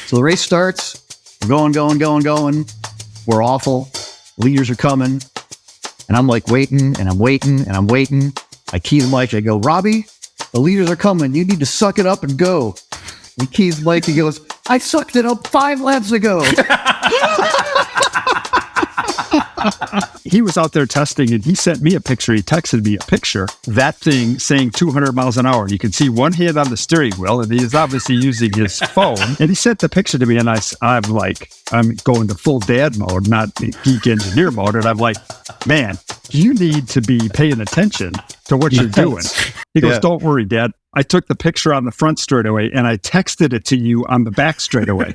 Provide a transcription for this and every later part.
So the race starts. We're going. We're awful. Leaders are coming. And I'm like waiting. I key the mic. I go, Robby, the leaders are coming. You need to suck it up and go. He keys the mic. He goes, I sucked it up 5 laps ago. He was out there testing and he sent me a picture. He texted me a picture. That thing saying 200 miles an hour. And you can see one hand on the steering wheel and he's obviously using his phone. And he sent the picture to me and I'm like, I'm going to full dad mode, not geek engineer mode. And I'm like, man, you need to be paying attention to what you're doing. He goes, don't worry, Dad. I took the picture on the front straightaway and I texted it to you on the back straightaway.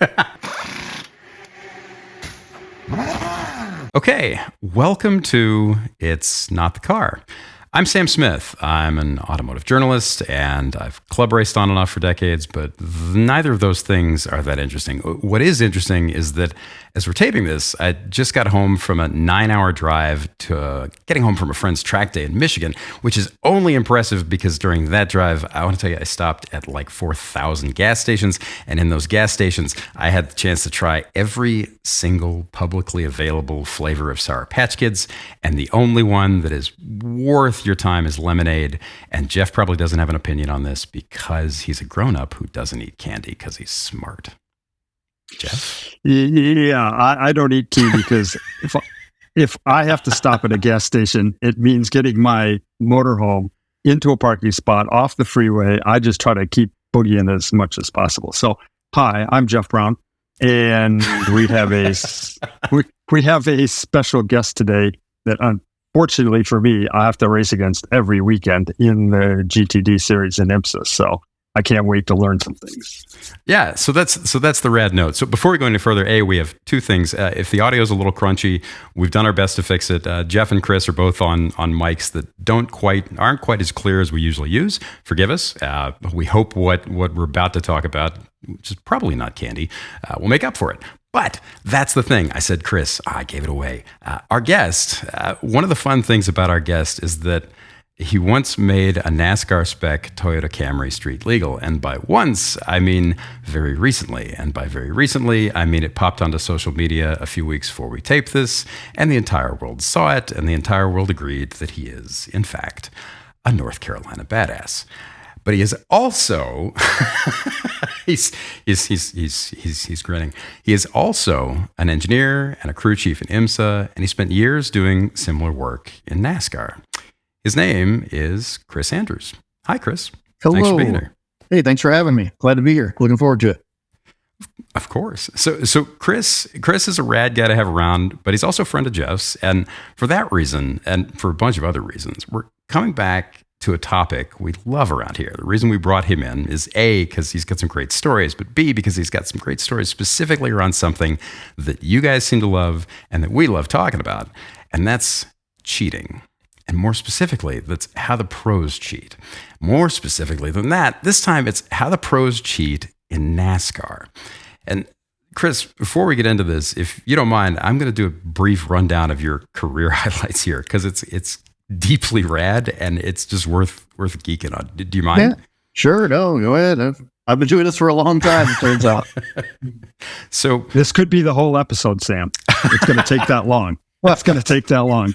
Okay, welcome to It's Not the Car. I'm Sam Smith. I'm an automotive journalist, and I've club raced on and off for decades, but neither of those things are that interesting. What is interesting is that as we're taping this, I just got home from a 9-hour drive to getting home from a friend's track day in Michigan, which is only impressive because during that drive, I want to tell you, I stopped at like 4,000 gas stations, and in those gas stations, I had the chance to try every single publicly available flavor of Sour Patch Kids, and the only one that is worth your time is lemonade. And Jeff probably doesn't have an opinion on this because he's a grown-up who doesn't eat candy because he's smart. Jeff? Yeah, I don't eat tea because if I have to stop at a gas station, it means getting my motorhome into a parking spot off the freeway. I just try to keep boogieing as much as possible. So, hi, I'm Jeff Brown, and we have a special guest today that unfortunately for me, I have to race against every weekend in the GTD series in IMSA. So I can't wait to learn some things. Yeah, so that's the rad note. So before we go any further, we have two things. If the audio is a little crunchy, we've done our best to fix it. Jeff and Chris are both on mics that aren't quite as clear as we usually use. Forgive us. We hope what we're about to talk about, which is probably not candy, will make up for it. But that's the thing. I said, Chris, I gave it away. Our guest, one of the fun things about our guest is that he once made a NASCAR spec Toyota Camry street legal. And by once, I mean very recently. And by very recently, I mean it popped onto social media a few weeks before we taped this, and the entire world saw it, and the entire world agreed that he is, in fact, a North Carolina badass. But he is also he's grinning. He is also an engineer and a crew chief in IMSA, and he spent years doing similar work in NASCAR. His name is Chris Andrews. Hi, Chris. Hello. Thanks for being here. Hey, thanks for having me. Glad to be here. Looking forward to it. Of course. So Chris is a rad guy to have around, but he's also a friend of Jeff's, and for that reason, and for a bunch of other reasons, we're coming back to a topic we love around here. The reason we brought him in is A, because he's got some great stories, but B, because he's got some great stories specifically around something that you guys seem to love and that we love talking about, and that's cheating. And more specifically, that's how the pros cheat. More specifically than that, this time it's how the pros cheat in NASCAR. And Chris, before we get into this, if you don't mind, I'm going to do a brief rundown of your career highlights here because it's deeply rad and it's just worth geeking on. Do you mind? Yeah, sure. No, go ahead. I've been doing this for a long time, it turns out. So this could be the whole episode, Sam. It's going to take that long. It's going to take that long.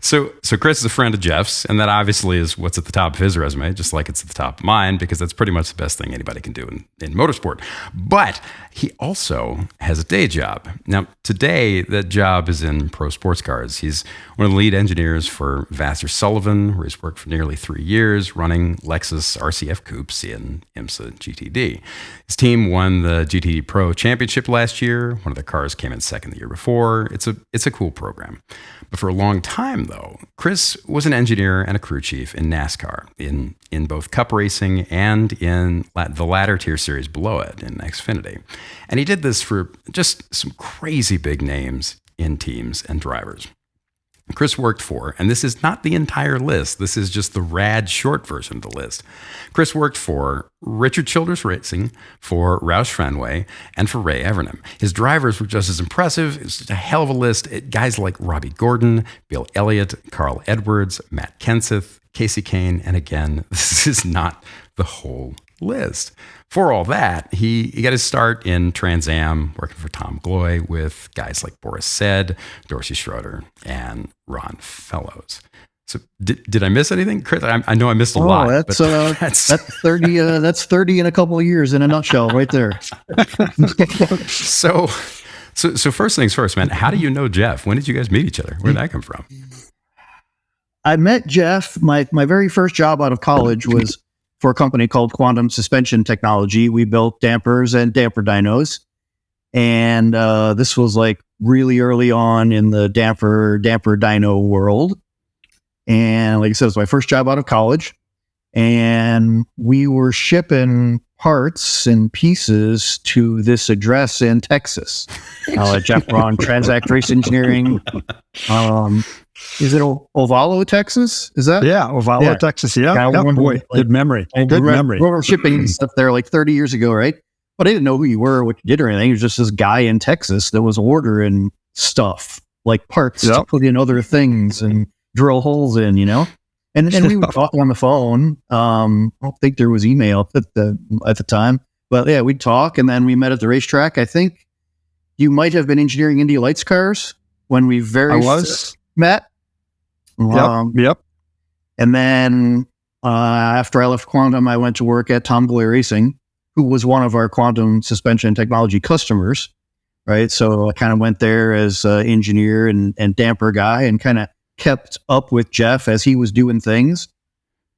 So Chris is a friend of Jeff's, and that obviously is what's at the top of his resume, just like it's at the top of mine, because that's pretty much the best thing anybody can do in motorsport. But he also has a day job. Now, today, that job is in pro sports cars. He's one of the lead engineers for Vasser Sullivan, where he's worked for nearly 3 years, running Lexus RCF coupes in IMSA GTD. His team won the GTD Pro Championship last year. One of their cars came in second the year before. It's a cool program. But for a long time, though, Chris was an engineer and a crew chief in NASCAR, in both Cup racing and in the latter tier series below it, in Xfinity. And he did this for just some crazy big names in teams and drivers. Chris worked for, and this is not the entire list, this is just the rad short version of the list. Chris worked for Richard Childress Racing, for Roush Fenway, and for Ray Evernham. His drivers were just as impressive. It was just a hell of a list. Guys like Robby Gordon, Bill Elliott, Carl Edwards, Matt Kenseth, Kasey Kahne, and again, this is not the whole list. For all that, he got his start in Trans Am, working for Tom Gloy with guys like Boris Said, Dorsey Schroeder, and Ron Fellows. So did I miss anything, Chris? I know I missed a lot. That's 30. That's 30 in a couple of years in a nutshell, right there. So first things first, man. How do you know Jeff? When did you guys meet each other? Where did that come from? I met Jeff. My very first job out of college was for a company called Quantum Suspension Technology. We built dampers and damper dynos. And this was like really early on in the damper dyno world. And like I said, it was my first job out of college. And we were shipping parts and pieces to this address in Texas. Jeff Braun, Transact Race Engineering. Is it Ovalo, Texas? Is that? Yeah, Ovalo, Texas. Yeah. Boy, good memory. Good memory. We were shipping stuff there like 30 years ago, right? But I didn't know who you were, what you did or anything. It was just this guy in Texas that was ordering stuff, like parts to put in other things and drill holes in, And we would talk on the phone. I don't think there was email at the time. But yeah, we'd talk, and then we met at the racetrack. I think you might have been engineering Indy Lights cars when we met. Yep. And then after I left Quantum, I went to work at Tom Gloy Racing, who was one of our Quantum Suspension Technology customers, right? So I kind of went there as engineer and damper guy, and kind of kept up with Jeff as he was doing things.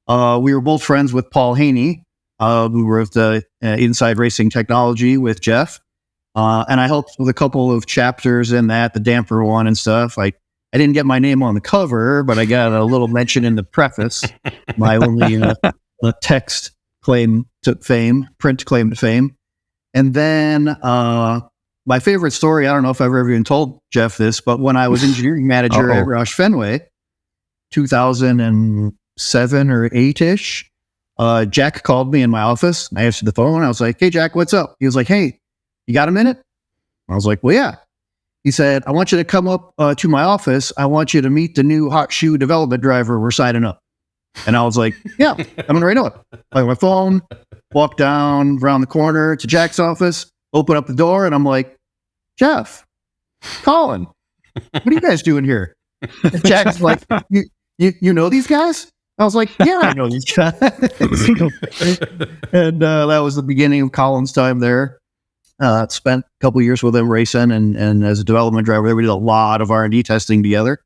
We were both friends with Paul Haney, who were the Inside Racing Technology with Jeff. And I helped with a couple of chapters in that, the damper one and stuff. I didn't get my name on the cover, but I got a little mention in the preface. My only text claim to fame, print claim to fame. And then my favorite story, I don't know if I've ever even told Jeff this, but when I was engineering manager at Roush Fenway, 2007 or 8-ish, Jack called me in my office. I answered the phone. I was like, "Hey, Jack, what's up?" He was like, "Hey, you got a minute?" I was like, "Well, yeah." He said, "I want you to come up to my office. I want you to meet the new hot shoe development driver we're signing up." And I was like, "Yeah, coming right up." Like my phone, walk down around the corner to Jack's office, open up the door, and I'm like, "Jeff, Colin, what are you guys doing here?" And Jack's like, you know these guys?" I was like, "Yeah, I know these guys." And that was the beginning of Colin's time there. Spent a couple of years with him racing and as a development driver, we did a lot of R&D testing together.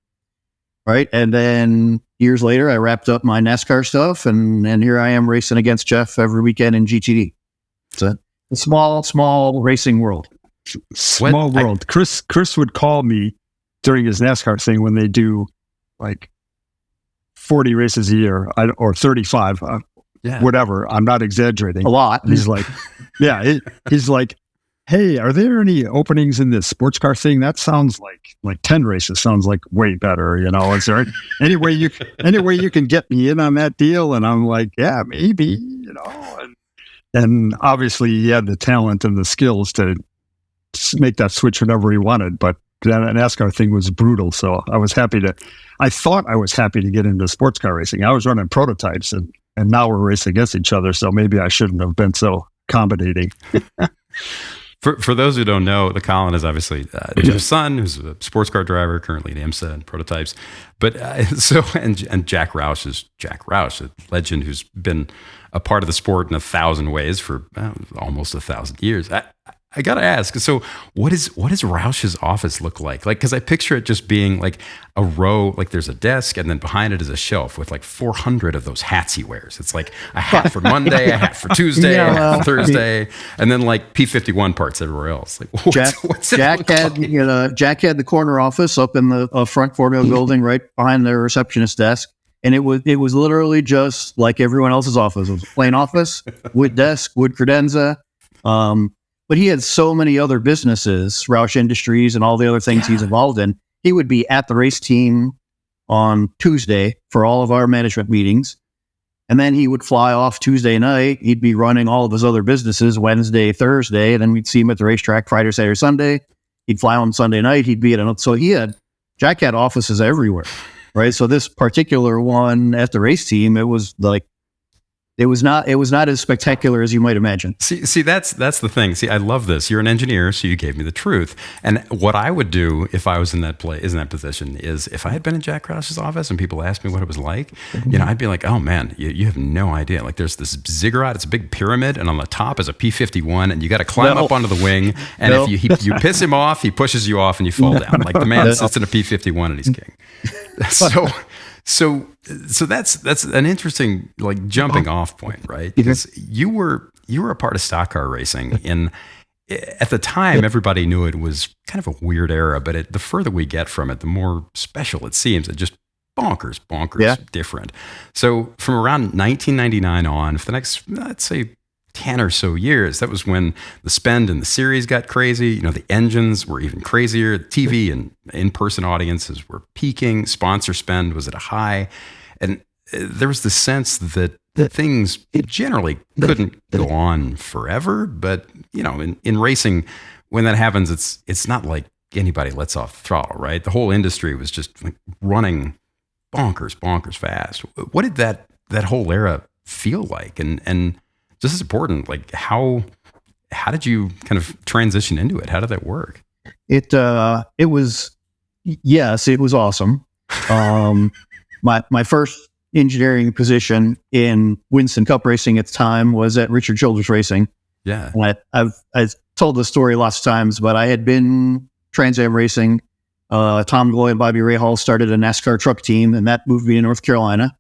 Right. And then years later, I wrapped up my NASCAR stuff and here I am racing against Jeff every weekend in GTD. It's a small racing world. Small world. Chris would call me during his NASCAR thing when they do like 40 races a year or 35, whatever. I'm not exaggerating. A lot. He's like, he's like, "Hey, are there any openings in this sports car thing? That sounds like 10 races sounds like way better. Is there any way you can get me in on that deal?" And I'm like, "Yeah, maybe, and obviously he had the talent and the skills to make that switch whenever he wanted. But that NASCAR thing was brutal. So I thought I was happy to get into sports car racing. I was running prototypes and now we're racing against each other. So maybe I shouldn't have been so accommodating." For those who don't know, the Colin is obviously Jeff's son, who's a sports car driver, currently at IMSA and prototypes. But and Jack Roush is Jack Roush, a legend who's been a part of the sport in 1,000 ways for almost 1,000 years. I gotta ask. So, what does Roush's office look like? Like, because I picture it just being like a row. Like, there's a desk, and then behind it is a shelf with like 400 of those hats he wears. It's like a hat for Monday, a hat for Tuesday, a hat for Thursday, and then like P51 parts everywhere else. Like, Jack had the corner office up in the front Formula building, right behind the receptionist desk, and it was literally just like everyone else's office. It was a plain office, wood desk, wood credenza. But he had so many other businesses, Roush Industries and all the other things he's involved in. He would be at the race team on Tuesday for all of our management meetings. And then he would fly off Tuesday night. He'd be running all of his other businesses Wednesday, Thursday. And then we'd see him at the racetrack Friday, Saturday, Sunday. He'd fly on Sunday night. He'd be Jack had offices everywhere, right? So this particular one at the race team, it was It was not as spectacular as you might imagine. See, that's the thing. See, I love this. You're an engineer, so you gave me the truth. And what I would do if I was in that position is if I had been in Jack Roush's office and people asked me what it was like, I'd be like, oh man, you have no idea. Like there's this ziggurat, it's a big pyramid, and on the top is a P-51, and you got to climb up onto the wing. And if you piss him off, he pushes you off and you fall down. Like the man sits in a P-51 and he's king. So that's an interesting like jumping off point, right? Because you were a part of stock car racing, and at the time everybody knew it was kind of a weird era, but the further we get from it, the more special it seems. It just bonkers different. So from around 1999 on, for the next, let's say 10 or so years, that was when the spend in the series got crazy. The engines were even crazier. The TV and in-person audiences were peaking. Sponsor spend was at a high. And there was the sense that things generally couldn't go on forever. But, in racing, when that happens, it's not like anybody lets off the throttle, right? The whole industry was just like running bonkers fast. What did that whole era feel like? And just as important, like how did you kind of transition into it? How did that work? It was awesome. My first engineering position in Winston Cup racing at the time was at Richard Childress Racing. Yeah. And I've told this story lots of times, but I had been Trans Am racing. Tom Gloy and Bobby Rahal started a NASCAR truck team, and that moved me to North Carolina.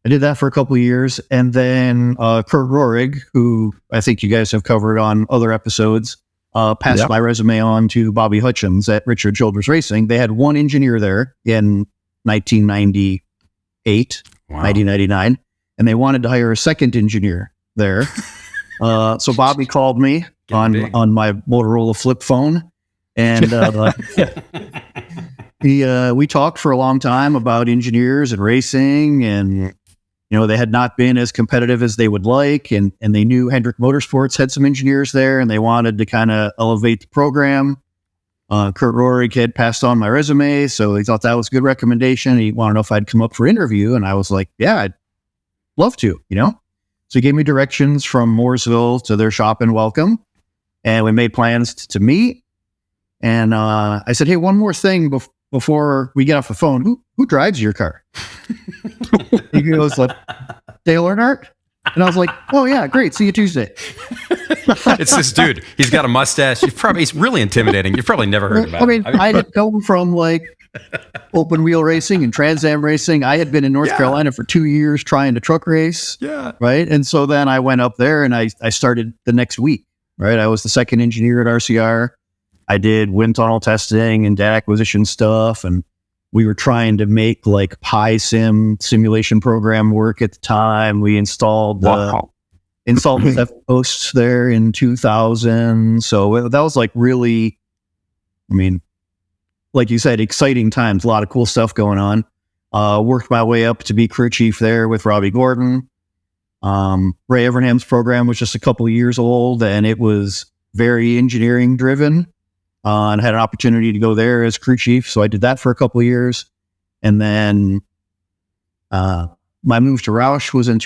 I did that for a couple of years. And then Kurt Rohrig, who I think you guys have covered on other episodes, passed my resume on to Bobby Hutchins at Richard Childress Racing. They had one engineer there in 1998, 1999, and they wanted to hire a second engineer there. So Bobby called me on my Motorola flip phone, and we talked for a long time about engineers and racing, and they had not been as competitive as they would like, and they knew Hendrick Motorsports had some engineers there, and they wanted to kind of elevate the program. Kurt Rohrig had passed on my resume, so he thought that was a good recommendation. He wanted to know if I'd come up for interview, and I was like, yeah, I'd love to, So he gave me directions from Mooresville to their shop in Welcome, and we made plans to meet. And I said, hey, one more thing before we get off the phone. Who drives your car? He goes like, Dale Earnhardt? And I was like, oh yeah, great. See you Tuesday. It's this dude. He's got a mustache. He's really intimidating. You've probably never heard about him. I had come from like open wheel racing and Trans Am racing. I had been in North Carolina for 2 years trying to truck race. Yeah. Right. And so then I went up there and I started the next week. Right. I was the second engineer at RCR. I did wind tunnel testing and data acquisition stuff, and we were trying to make like Sim simulation program work at the time. We installed the posts there in 2000. So that was like really, like you said, exciting times, a lot of cool stuff going on. Worked my way up to be crew chief there with Robby Gordon. Ray Evernham's program was just a couple of years old, and it was very engineering driven. And had an opportunity to go there as crew chief. So I did that for a couple of years. And then my move to Roush was in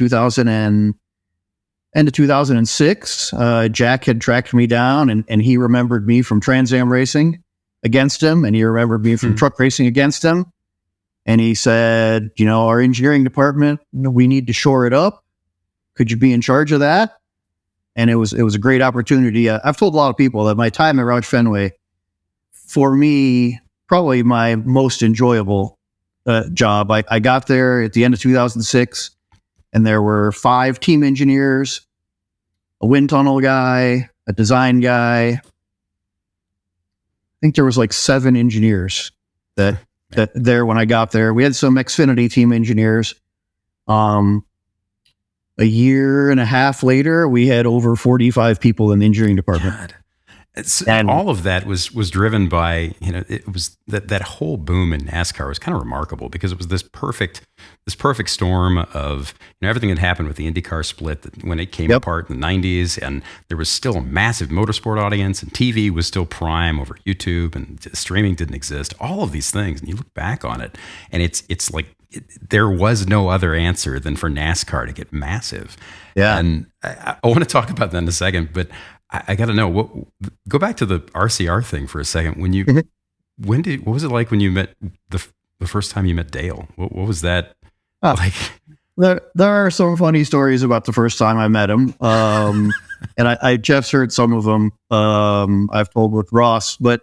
end of 2006. Jack had tracked me down, and he remembered me from Trans Am racing against him. And he remembered me from truck racing against him. And he said, our engineering department, we need to shore it up. Could you be in charge of that? And it was a great opportunity. I've told a lot of people that my time at Roush Fenway, for me, probably my most enjoyable job. I got there at the end of 2006, and there were 5 team engineers, a wind tunnel guy, a design guy. I think there was like 7 engineers that there when I got there. We had some Xfinity team engineers. A year and a half later, we had over 45 people in the engineering department. God. And all of that was driven by, it was that whole boom in NASCAR was kind of remarkable because it was this perfect storm of everything that happened with the IndyCar split when it came apart in the 90s, and there was still a massive motorsport audience, and TV was still prime over YouTube, and streaming didn't exist. All of these things, and you look back on it, and it's like there was no other answer than for NASCAR to get massive. Yeah. And I want to talk about that in a second, but I got to know go back to the RCR thing for a second. When you, what was it like when you met the first time you met Dale? What was that like? There are some funny stories about the first time I met him. And Jeff's heard some of them. I've told with Ross, but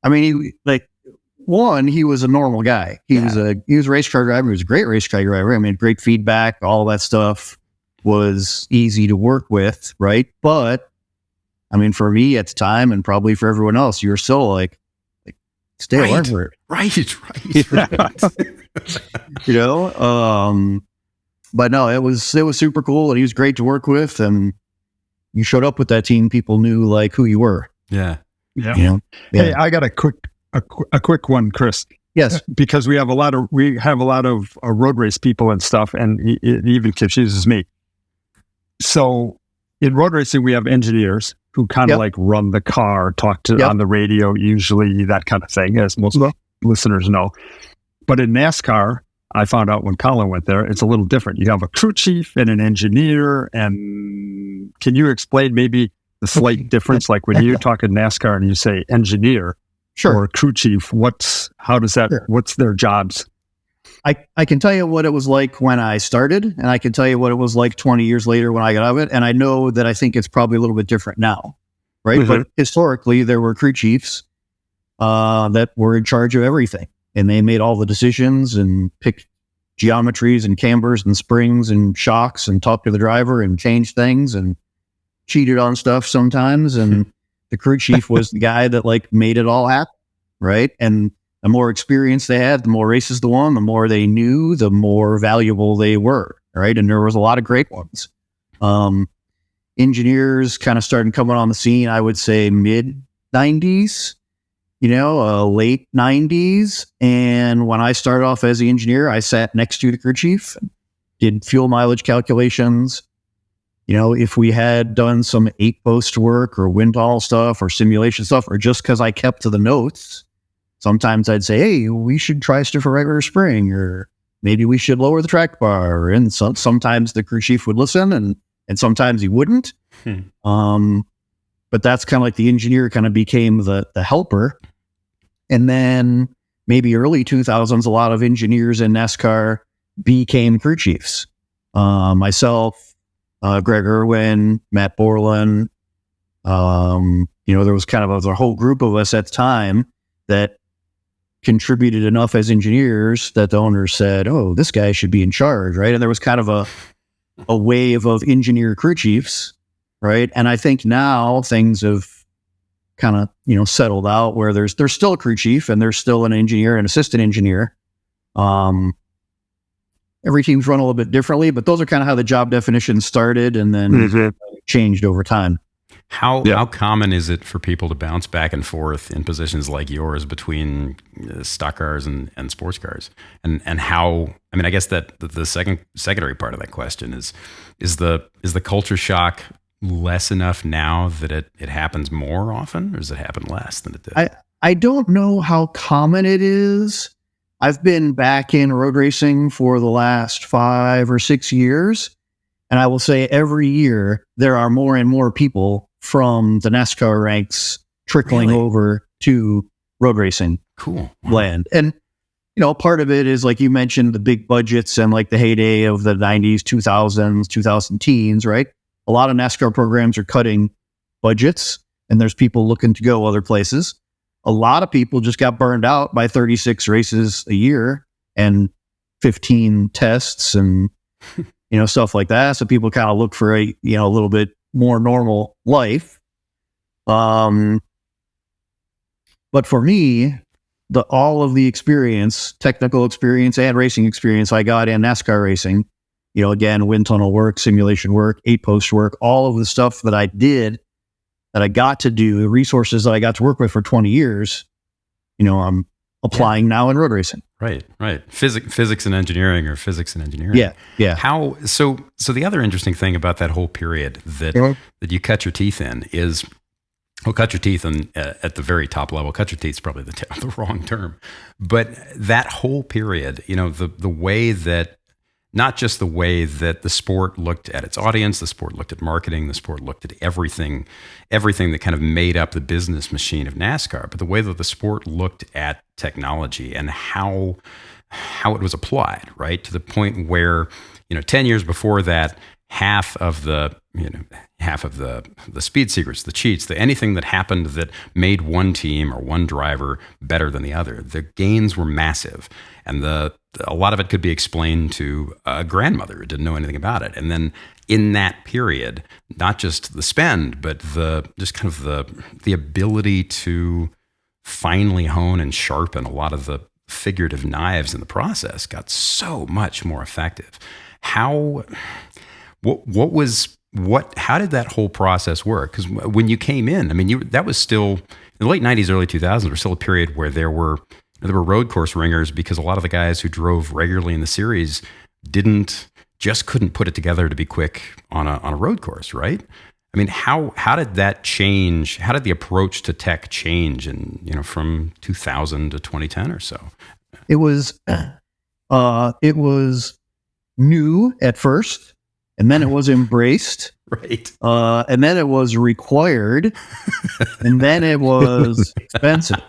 I mean, he was a normal guy. He was a race car driver. He was a great race car driver. I mean, great feedback, all that stuff was easy to work with. Right. But I mean, for me at the time, and probably for everyone else, you're still like stay away from it. Right. You know? But no, it was super cool, and he was great to work with, and you showed up with that team. People knew like who you were. Yeah. You know? Yeah. Hey, I got a quick one, Chris. Yes, because we have a lot of road race people and stuff, and it even confuses me. So in road racing, we have engineers who kind of like run the car, talk to on the radio, usually that kind of thing, as most listeners know. But in NASCAR, I found out when Colin went there, it's a little different. You have a crew chief and an engineer. And can you explain maybe the slight difference? Like when you talk in NASCAR and you say engineer or crew chief, what's their jobs? I can tell you what it was like when I started, and I can tell you what it was like 20 years later when I got out of it. And I know that I think it's probably a little bit different now, right? Mm-hmm. But historically, there were crew chiefs that were in charge of everything. And they made all the decisions and picked geometries and cambers and springs and shocks and talked to the driver and changed things and cheated on stuff sometimes. And the crew chief was the guy that like made it all happen, right? And the more experience they had, the more races they won, the more they knew, the more valuable they were, right? And there was a lot of great ones. Engineers kind of started coming on the scene, I would say mid-90s. Late 90s. And when I started off as the engineer, I sat next to the crew chief, did fuel mileage calculations. If we had done some 8-post work or wind tunnel stuff or simulation stuff, or just because I kept to the notes, sometimes I'd say, hey, we should try a stiffer right rear spring, or maybe we should lower the track bar. And sometimes the crew chief would listen and sometimes he wouldn't. But that's kind of like the engineer kind of became the helper. And then maybe early 2000s, a lot of engineers in NASCAR became crew chiefs. Myself, Greg Irwin, Matt Borland. There was kind of a whole group of us at the time that contributed enough as engineers that the owners said, oh, this guy should be in charge, right? And there was kind of a wave of engineer crew chiefs, right? And I think now things have kind of, settled out where there's still a crew chief and there's still an engineer and assistant engineer. Every team's run a little bit differently, but those are kind of how the job definitions started and then changed over time. How common is it for people to bounce back and forth in positions like yours between stock cars and sports cars? And how, I mean, I guess that the secondary part of that question is the culture shock less enough now that it happens more often, or does it happen less than it did? I don't know how common it is. I've been back in road racing for the last 5 or 6 years. And I will say every year there are more and more people from the NASCAR ranks trickling over to road racing land. And, part of it is like you mentioned, the big budgets and like the heyday of the 90s, 2000s, 2000 teens, right? A lot of NASCAR programs are cutting budgets and there's people looking to go other places. A lot of people just got burned out by 36 races a year and 15 tests and, stuff like that. So people kind of look for a little bit more normal life. But for me, all of the experience, technical experience and racing experience I got in NASCAR racing, again, wind tunnel work, simulation work, 8-post work, all of the stuff that I did, that I got to do, the resources that I got to work with for 20 years, I'm applying now in road racing. Right. Physics and engineering, or physics and engineering. Yeah. So the other interesting thing about that whole period that you cut your teeth in is Well, cut your teeth at the very top level. Cut your teeth is probably the wrong term. But that whole period, the way that, not just the way that the sport looked at its audience, the sport looked at marketing, the sport looked at everything that kind of made up the business machine of NASCAR, but the way that the sport looked at technology and how it was applied, right? To the point where, 10 years before that, half of the speed secrets, the cheats, anything that happened that made one team or one driver better than the other, the gains were massive. And a lot of it could be explained to a grandmother who didn't know anything about it. And then in that period, not just the spend, but the ability to finely hone and sharpen a lot of the figurative knives in the process got so much more effective. How did that whole process work? Because when you came in, that was still in the late 90s, early 2000s, were still a period where there were road course ringers, because a lot of the guys who drove regularly in the series couldn't put it together to be quick on a road course, right? How did that change? How did the approach to tech change from 2000 to 2010 or so? It was new at first, and then it was embraced. Right. And then it was required, and then it was expensive.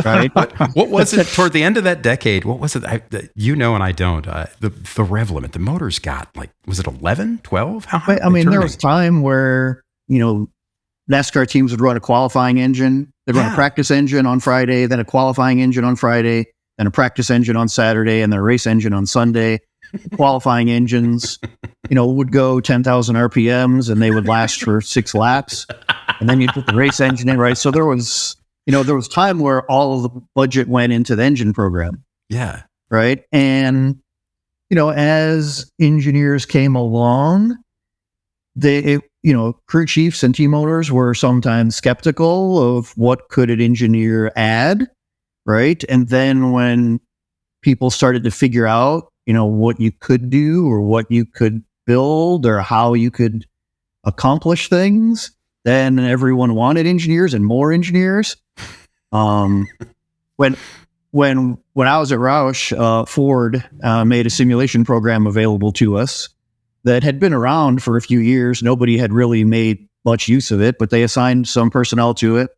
Right. What was it toward the end of that decade? What was it? And I don't. The rev limit, the motors got was it 11, 12? How high? There was time where, NASCAR teams would run a qualifying engine. They'd run a practice engine on Friday, then a qualifying engine on Friday, then a practice engine on Saturday, and then a race engine on Sunday. Qualifying engines, would go 10,000 RPMs, and they would last for 6 laps. And then you'd put the race engine in, right? So there was time where all of the budget went into the engine program. Yeah. Right. And, as engineers came along, crew chiefs and team owners were sometimes skeptical of what could an engineer add. Right. And then when people started to figure out, what you could do or what you could build or how you could accomplish things, then everyone wanted engineers and more engineers. When I was at Roush, Ford made a simulation program available to us that had been around for a few years. Nobody had really made much use of it, but they assigned some personnel to it.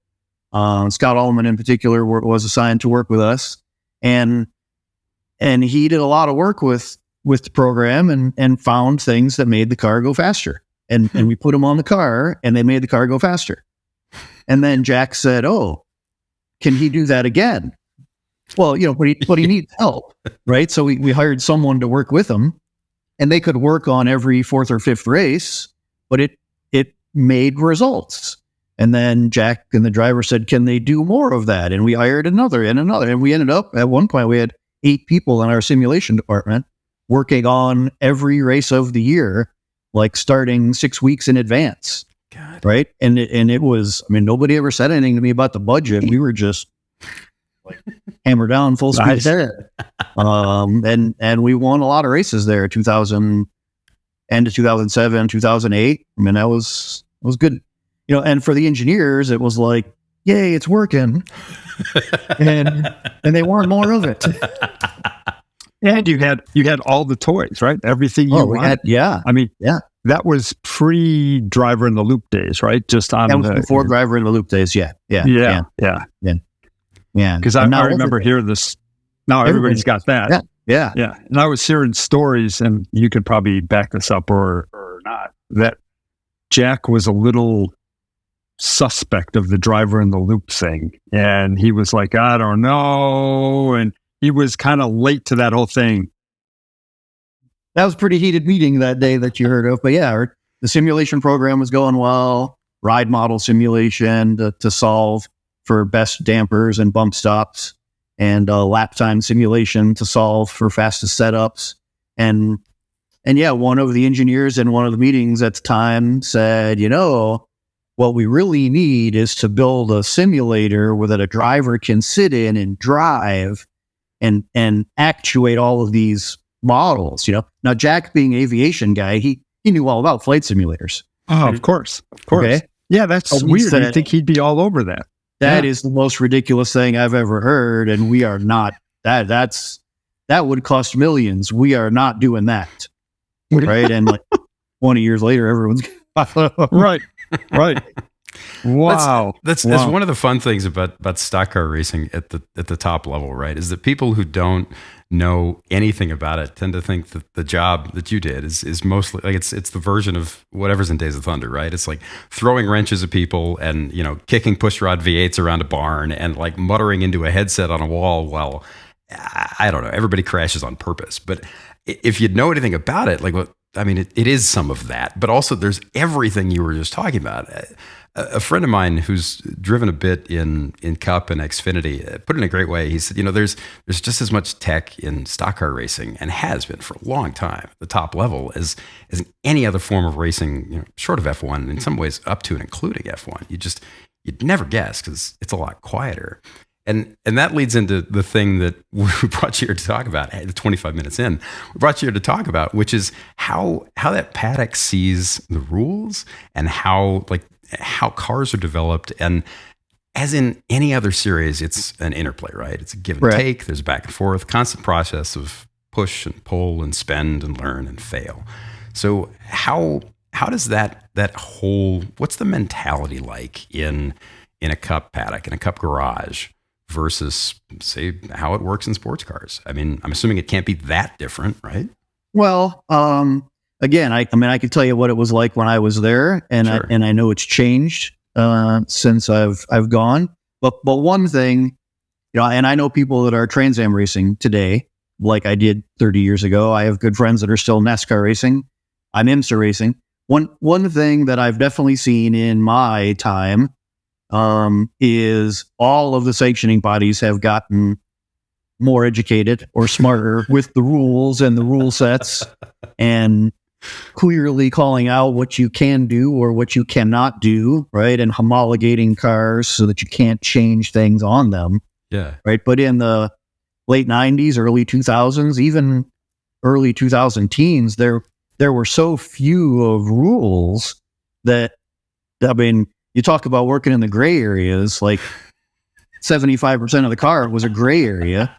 Scott Allman in particular was assigned to work with us, and he did a lot of work with the program and found things that made the car go faster. And we put them on the car, and they made the car go faster. And then Jack said, "Oh, can he do that again?" Well, but he needs help, right? So we hired someone to work with him, and they could work on every 4th or 5th race, but it made results. And then Jack and the driver said, "Can they do more of that?" And we hired another, and we ended up at one point we had 8 people in our simulation department working on every race of the year, starting 6 weeks in advance. God. Right. And it was, nobody ever said anything to me about the budget. We were just hammer down full speed ahead. And we won a lot of races there, 2000 and to 2007, 2008. That was good. And for the engineers, it was like, yay, it's working. and they wanted more of it. And you had all the toys, right? Everything you wanted. Yeah. That was pre-driver in the loop days, right? Just on that was before driver in the loop days. Yeah. Because I remember hearing this. Now everybody's got that. Yeah. And I was hearing stories, and you could probably back this up or not, that Jack was a little suspect of the driver in the loop thing, and he was like, I don't know, and he was kind of late to that whole thing. That was a pretty heated meeting that day that you heard of, but yeah, the simulation program was going well. Ride model simulation to solve for best dampers and bump stops, and lap time simulation to solve for fastest setups. And yeah, one of the engineers in one of the meetings at the time said, what we really need is to build a simulator that a driver can sit in and drive and actuate all of these models. Now, Jack being aviation guy, he knew all about flight simulators. Oh, of course. Okay? Yeah, that's Oh, he weird. said- You'd think he'd be all over that. That Yeah. is the most ridiculous thing I've ever heard, and we are not. That would cost millions. We are not doing that, right? And like 20 years later, everyone's Right. Wow. That's one of the fun things about stock car racing at the top level, right? Is that people who don't know anything about it tend to think that the job that you did is mostly like it's the version of whatever's in Days of Thunder, right? It's like throwing wrenches at people and, you know, kicking pushrod V8s around a barn and like muttering into a headset on a wall while, I don't know, everybody crashes on purpose. But if you know anything about it, like, I mean, it is some of that, but also there's everything you were just talking about. A friend of mine who's driven a bit in Cup and Xfinity put it in a great way. He said, you know, there's just as much tech in stock car racing, and has been for a long time at the top level, as in any other form of racing, you know, short of F1, in some ways up to and including F1. You'd never guess, because it's a lot quieter. And that leads into the thing that we brought you here to talk about, 25 minutes in, we brought you here to talk about, which is how that paddock sees the rules and how cars are developed. And as in any other series, it's an interplay, right? It's a give and take. There's back and forth, constant process of push and pull and spend and learn and fail. So how does that whole, what's the mentality like in a Cup paddock, in a Cup garage, versus, say, how it works in sports cars? I mean, I'm assuming it can't be that different, right? Well, again, I mean, I could tell you what it was like when I was there, and Sure. I know it's changed since I've gone. But one thing, you know, and I know people that are Trans Am racing today, like I did 30 years ago. I have good friends that are still NASCAR racing. I'm IMSA racing. One thing that I've definitely seen in my time is all of the sanctioning bodies have gotten more educated or smarter with the rules and the rule sets, and clearly calling out what you can do or what you cannot do, right? And homologating cars so that you can't change things on them, Yeah. right? But in the late 90s, early 2000s, even early 2000 teens, there were so few of rules that, I mean, you talk about working in the gray areas, like 75% of the car was a gray area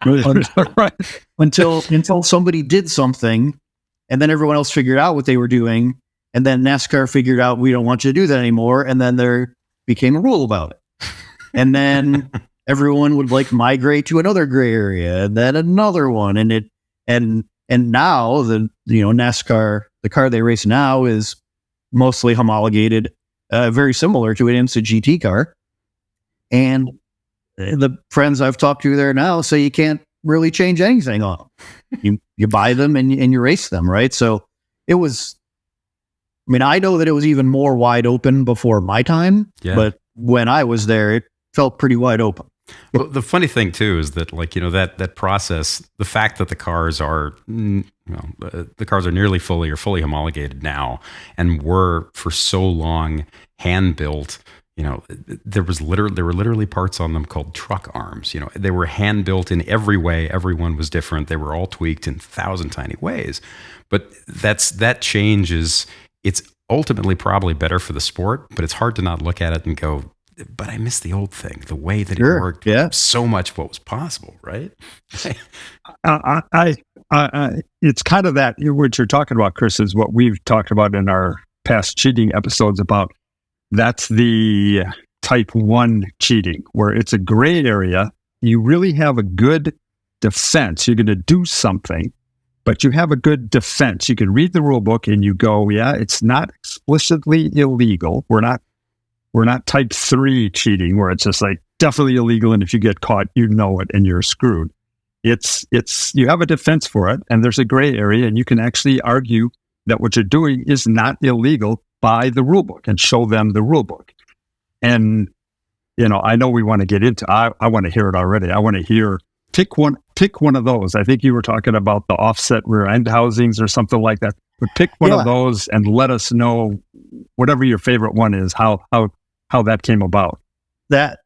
Right. until somebody did something, and then everyone else figured out what they were doing, and then NASCAR figured out we don't want you to do that anymore, and then there became a rule about it, and then everyone would like migrate to another gray area, and then another one, and now the NASCAR, the car they race now is mostly homologated, very similar to an IMSA GT car, and the friends I've talked to there now say you can't really change anything on them. You buy them and you race them, right? So it was, I mean, I know that it was even more wide open before my time, but when I was there, it felt pretty wide open. Well, the funny thing too is that, like, you know, that process, the fact that the cars are nearly fully or fully homologated now, and were for so long hand built. You know, there were literally parts on them called truck arms. You know, they were hand built in every way. Everyone was different. They were all tweaked in 1,000 tiny ways. But that change it's ultimately probably better for the sport. But it's hard to not look at it and go, but I miss the old thing, the way that it worked. Yeah. So much of what was possible, right? It's kind of that, what you're talking about, Chris, is what we've talked about in our past cheating episodes about. That's the type 1 cheating, where it's a gray area. You really have a good defense. You're going to do something, but you have a good defense. You can read the rule book and you go, yeah, it's not explicitly illegal. We're not type 3 cheating, where it's just like definitely illegal, and if you get caught, you know it and you're screwed. It's you have a defense for it, and there's a gray area, and you can actually argue that what you're doing is not illegal by the rule book, and show them the rule book. And, you know, I know we want to get into, I want to hear it already. I want to hear, pick one of those. I think you were talking about the offset rear end housings or something like that, but pick one of those and let us know whatever your favorite one is, how that came about. That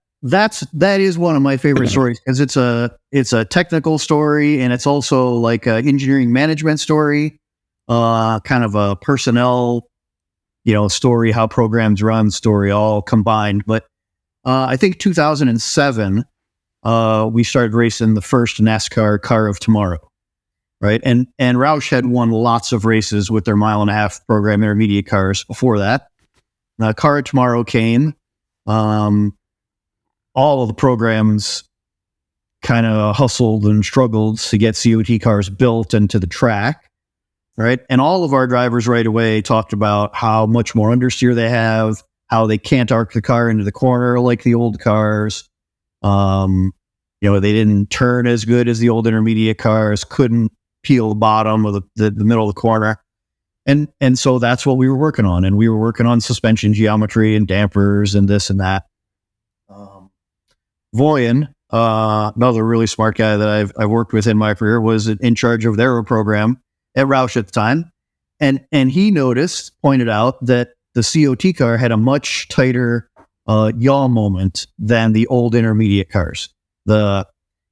is one of my favorite stories, because it's a technical story, and it's also like an engineering management story, kind of a personnel story, how programs run story, all combined. But I think 2007, we started racing the first NASCAR Car of Tomorrow, right? And Roush had won lots of races with their 1.5-mile program intermediate cars before that. Car of Tomorrow came. All of the programs kind of hustled and struggled to get COT cars built into the track, right? And all of our drivers right away talked about how much more understeer they have, how they can't arc the car into the corner like the old cars. They didn't turn as good as the old intermediate cars, couldn't peel the bottom of the middle of the corner. And so that's what we were working on. And we were working on suspension geometry and dampers and this and that. Voyen, another really smart guy that I've worked with in my career, was in charge of their program at Roush at the time. And he pointed out that the COT car had a much tighter yaw moment than the old intermediate cars.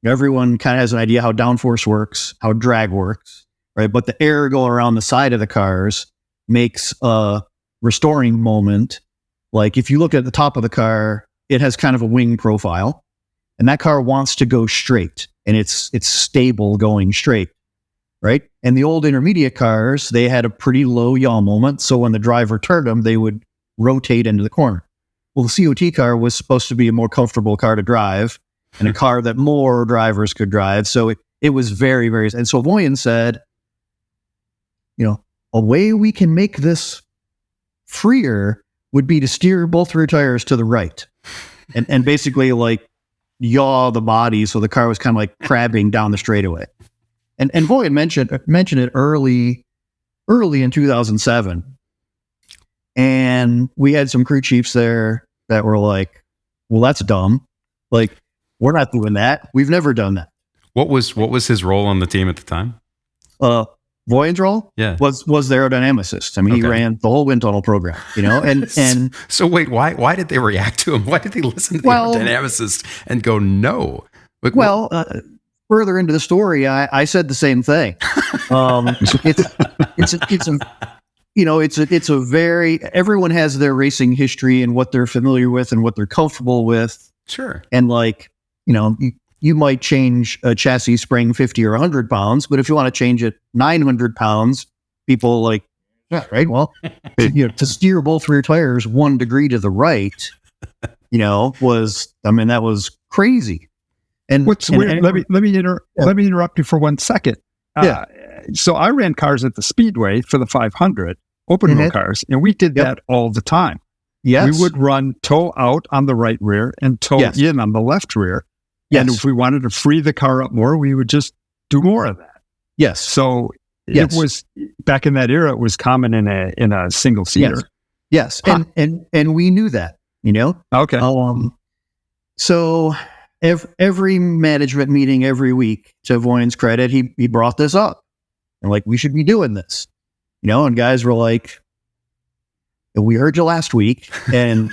Everyone kind of has an idea how downforce works, how drag works, right? But the air going around the side of the cars makes a restoring moment. Like if you look at the top of the car, it has kind of a wing profile. And that car wants to go straight, and it's stable going straight, right? And the old intermediate cars, they had a pretty low yaw moment, so when the driver turned them, they would rotate into the corner. Well, the COT car was supposed to be a more comfortable car to drive, and a car that more drivers could drive, so it was very, very... And so Voyen said, a way we can make this freer would be to steer both rear tires to the right, and basically yaw the body so the car was kind of like crabbing down the straightaway. And Voyen mentioned it early in 2007. And we had some crew chiefs there that were like, well, that's dumb. Like, we're not doing that. We've never done that. What was his role on the team at the time? Voyen's role was the aerodynamicist. I mean, he ran the whole wind tunnel program, and so wait, why did they react to him? Why did they listen to the aerodynamicist and go no? Further into the story, I said the same thing. It's a very, everyone has their racing history and what they're familiar with and what they're comfortable with. Sure. And you might change a chassis spring 50 or 100 pounds, but if you want to change it 900 pounds, people right? Well, to steer both rear tires 1 degree to the right, that was crazy. And let me interrupt you for 1 second. So I ran cars at the Speedway for the 500 open wheel cars, and we did that all the time. Yes, we would run toe out on the right rear and toe in on the left rear. Yes. And if we wanted to free the car up more, we would just do more of that. Yes. So it was back in that era. It was common in a single seater. Yes. Huh. And we knew that. Okay. So every management meeting every week, to Voyen's credit, he brought this up, and we should be doing this. And guys were like, we heard you last week, and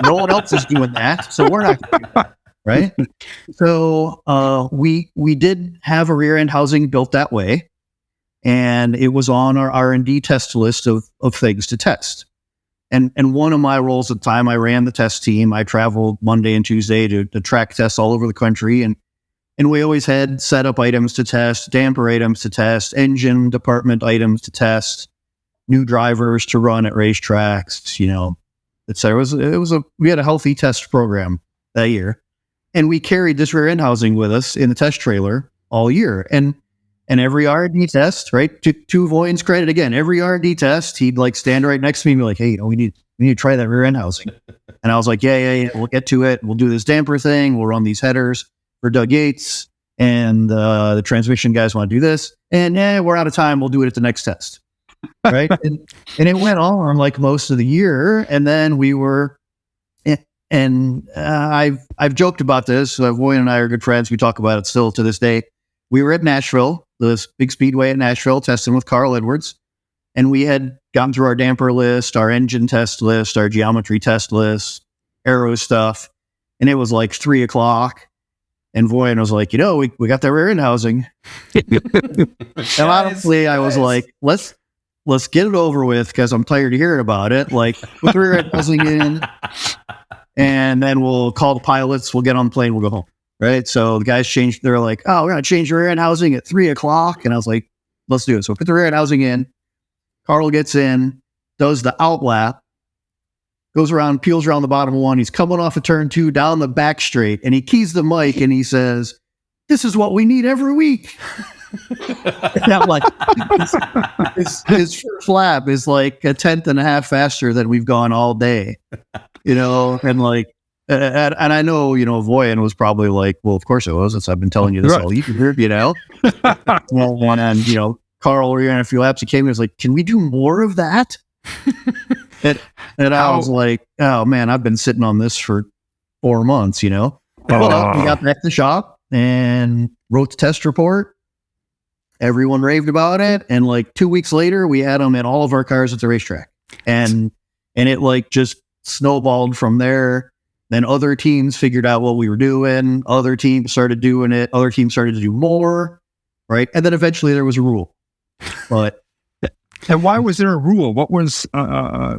no one else is doing that, so we're not going to do that. Right. So we did have a rear end housing built that way, and it was on our R&D test list of things to test. And one of my roles at the time, I ran the test team. I traveled Monday and Tuesday to track tests all over the country, and we always had setup items to test, damper items to test, engine department items to test, new drivers to run at racetracks, etc. We had a healthy test program that year. And we carried this rear end housing with us in the test trailer all year. And every R&D test, right, to Voyen's credit again, every R&D test, he'd stand right next to me and be like, hey, we need to try that rear end housing. And I was like, yeah, we'll get to it. We'll do this damper thing. We'll run these headers for Doug Yates. And the transmission guys want to do this. And we're out of time. We'll do it at the next test. Right. and it went on most of the year. And then we were... And I've joked about this. Voyen and I are good friends. We talk about it still to this day. We were at Nashville, this big speedway at Nashville, testing with Carl Edwards. And we had gone through our damper list, our engine test list, our geometry test list, aero stuff. And it was 3:00. And Voyen was like, we got that rear end housing. And honestly, I was like, let's let's get it over with because I'm tired of hearing about it. Like, put the rear end housing in, and then we'll call the pilots. We'll get on the plane. We'll go home. Right. So the guys changed. They're like, oh, we're going to change the rear end housing at 3:00. And I was like, let's do it. So we put the rear end housing in. Carl gets in, does the out lap, goes around, peels around the bottom of one. He's coming off of turn 2 down the back straight, and he keys the mic and he says, "This is what we need every week." And I'm like, his first lap is like a tenth and a half faster than we've gone all day, and like, and I know, Voyan was probably like, well, of course it was. Since I've been telling you this all year, and, Carl ran a few laps. He came and was like, can we do more of that? and I was like, oh man, I've been sitting on this for 4 months, Well, we got back to the shop and wrote the test report. Everyone raved about it. And like 2 weeks later, we had them in all of our cars at the racetrack. And it like just snowballed from there. Then other teams figured out what we were doing. Other teams started doing it. Other teams started to do more. Right. And then eventually there was a rule. But and why was there a rule? What was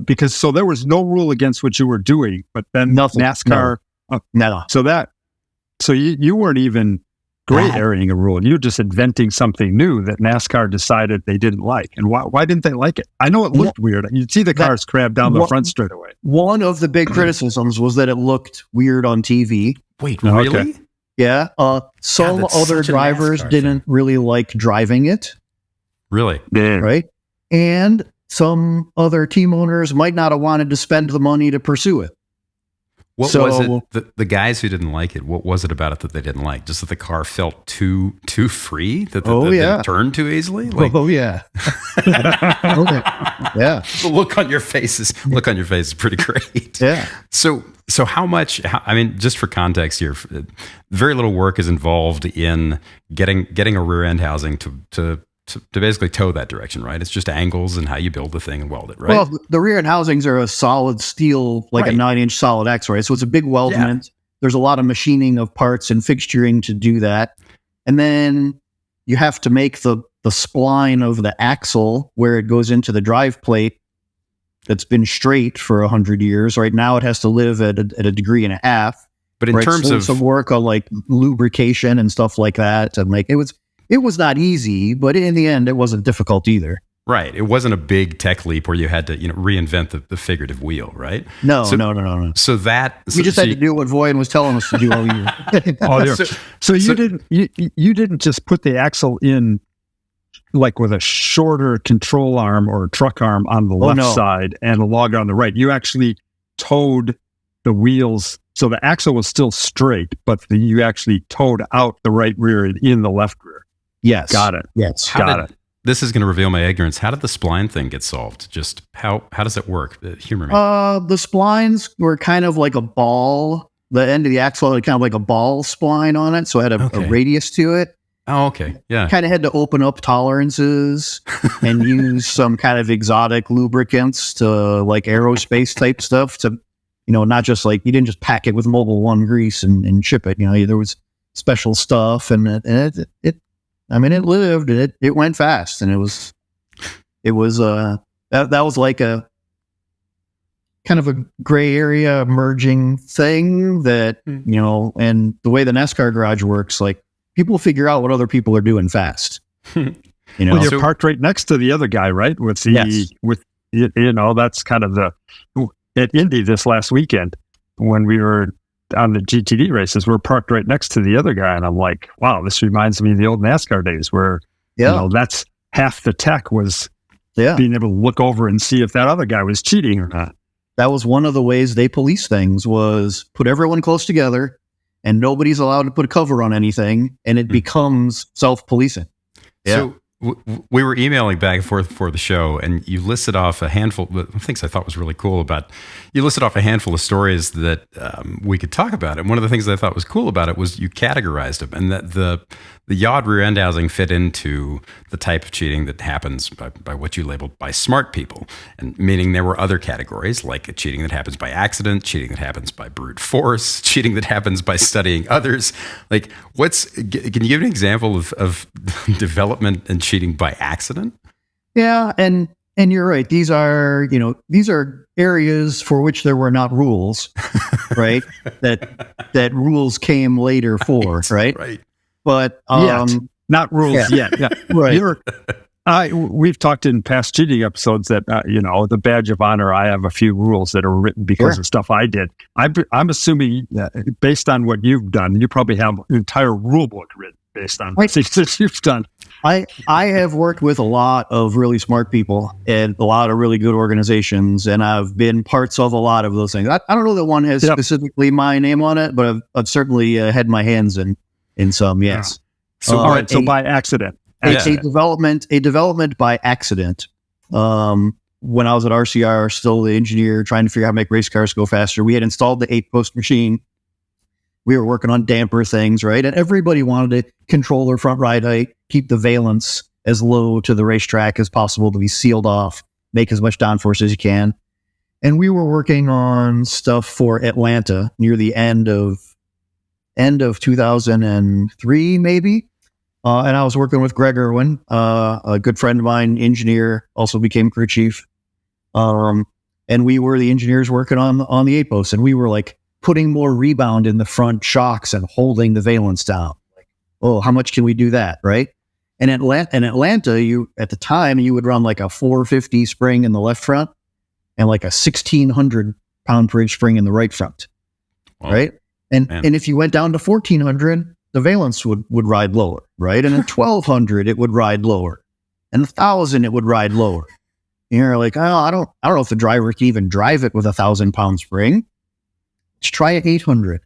because so there was no rule against what you were doing, but then nothing. NASCAR. No. So you weren't even gray areaing a rule. You're just inventing something new that NASCAR decided they didn't like. And why didn't they like it? I know it looked weird. You'd see the cars crab down the front straightaway. One of the big criticisms was that it looked weird on TV. Wait, really? Okay. Yeah. Some other drivers didn't really like driving it. Really? Yeah. Right. And some other team owners might not have wanted to spend the money to pursue it. What was it? The guys who didn't like it, what was it about it that they didn't like? Just that the car felt too free? That it turned too easily? Like, yeah. Yeah. The look on your face is pretty great. Yeah. So how much, I mean, just for context here, very little work is involved in getting a rear end housing to basically tow that direction, right? It's just angles and how you build the thing and weld it, right? Well, the rear end housings are a solid steel, like a 9-inch solid X, right? So it's a big weldment. Yeah. There's a lot of machining of parts and fixturing to do that. And then you have to make the spline of the axle where it goes into the drive plate that's been straight for 100 years. Right now it has to live at a degree and a half. But in terms of some work on like lubrication and stuff like that, and like it was not easy, but in the end, it wasn't difficult either. Right. It wasn't a big tech leap where you had to, reinvent the figurative wheel, right? No. So We just had to do what Voyan was telling us to do all year. So you didn't just put the axle in like with a shorter control arm or truck arm on the left side and a log on the right. You actually towed the wheels. So the axle was still straight, but you actually towed out the right rear and in the left rear. Yes. Got it. Yes. Got it. This is going to reveal my ignorance. How did the spline thing get solved? Just how does it work? Humor me. The splines were kind of like a ball. The end of the axle had kind of like a ball spline on it. So it had a radius to it. Oh, okay. Yeah. Kind of had to open up tolerances and use some kind of exotic lubricants to like aerospace type stuff to, not just like, you didn't just pack it with Mobil 1 grease and ship it. There was special stuff and it lived and it went fast, and it was that was like a kind of a gray area merging thing that, and the way the NASCAR garage works, like people figure out what other people are doing fast. Well, you're parked right next to the other guy, right? That's kind of at Indy this last weekend when we were on the GTD races, we're parked right next to the other guy. And I'm like, wow, this reminds me of the old NASCAR days where, that's half the tech was being able to look over and see if that other guy was cheating or not. That was one of the ways they police things, was put everyone close together and nobody's allowed to put a cover on anything. And it becomes self-policing. Yeah. So we were emailing back and forth before the show, and you listed off a handful of things I thought was really cool you listed off a handful of stories that we could talk about. And one of the things that I thought was cool about it was you categorized them, and that the yawed rear end housing fit into the type of cheating that happens by what you labeled by smart people. And meaning there were other categories like cheating that happens by accident, cheating that happens by brute force, cheating that happens by studying others. Like can you give an example of development and cheating by accident? Yeah. And And you're right. These are areas for which there were not rules, right? that rules came later for, right? Right. But not rules yet. Yeah. Right. We've talked in past cheating episodes that the badge of honor. I have a few rules that are written because of stuff I did. I'm assuming based on what you've done, you probably have an entire rule book written based on things that you've done. I have worked with a lot of really smart people and a lot of really good organizations, and I've been parts of a lot of those things. I don't know that one has specifically my name on it, but I've certainly had my hands in some. Yes. So all right. So by accident. A development by accident. When I was at RCR, still the engineer trying to figure out how to make race cars go faster, we had installed the 8-post machine. We were working on damper things, right? And everybody wanted to control their front ride height, keep the valence as low to the racetrack as possible to be sealed off, make as much downforce as you can. And we were working on stuff for Atlanta near the end of 2003, maybe. And I was working with Greg Irwin, a good friend of mine, engineer, also became crew chief. And we were the engineers working on the 8-post, and we were like putting more rebound in the front shocks and holding the valence down. Like, oh, how much can we do that, right? And in Atlanta, at the time, you would run like a 450 spring in the left front and like a 1,600 pound per inch spring in the right front, right? And if you went down to 1,400, the valence would ride lower, right? And at 1,200, it would ride lower, and 1,000, it would ride lower. And you're like, oh, I don't know if the driver can even drive it with a 1,000-pound spring. Let's try a 800.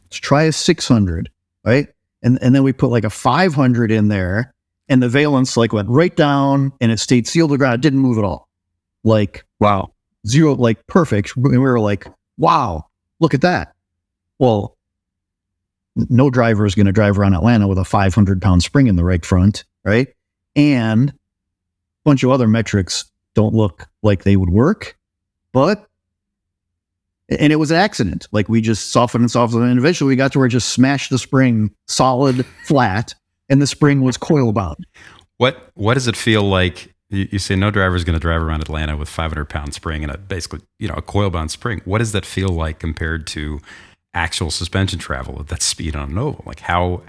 Let's try a 600, right? And then we put like a 500 in there, and the valence like went right down, and it stayed sealed to the ground. It didn't move at all. Like, wow, zero, like perfect. And we were like, wow, look at that. Well, no driver is going to drive around Atlanta with a 500-pound spring in the right front, right? And a bunch of other metrics don't look like they would work, and it was an accident. Like we just softened, and eventually we got to where it just smashed the spring solid flat, and the spring was coil bound. What does it feel like? You say no driver is going to drive around Atlanta with 500-pound spring and a coil bound spring. What does that feel like compared to actual suspension travel at that speed on an oval? Like how?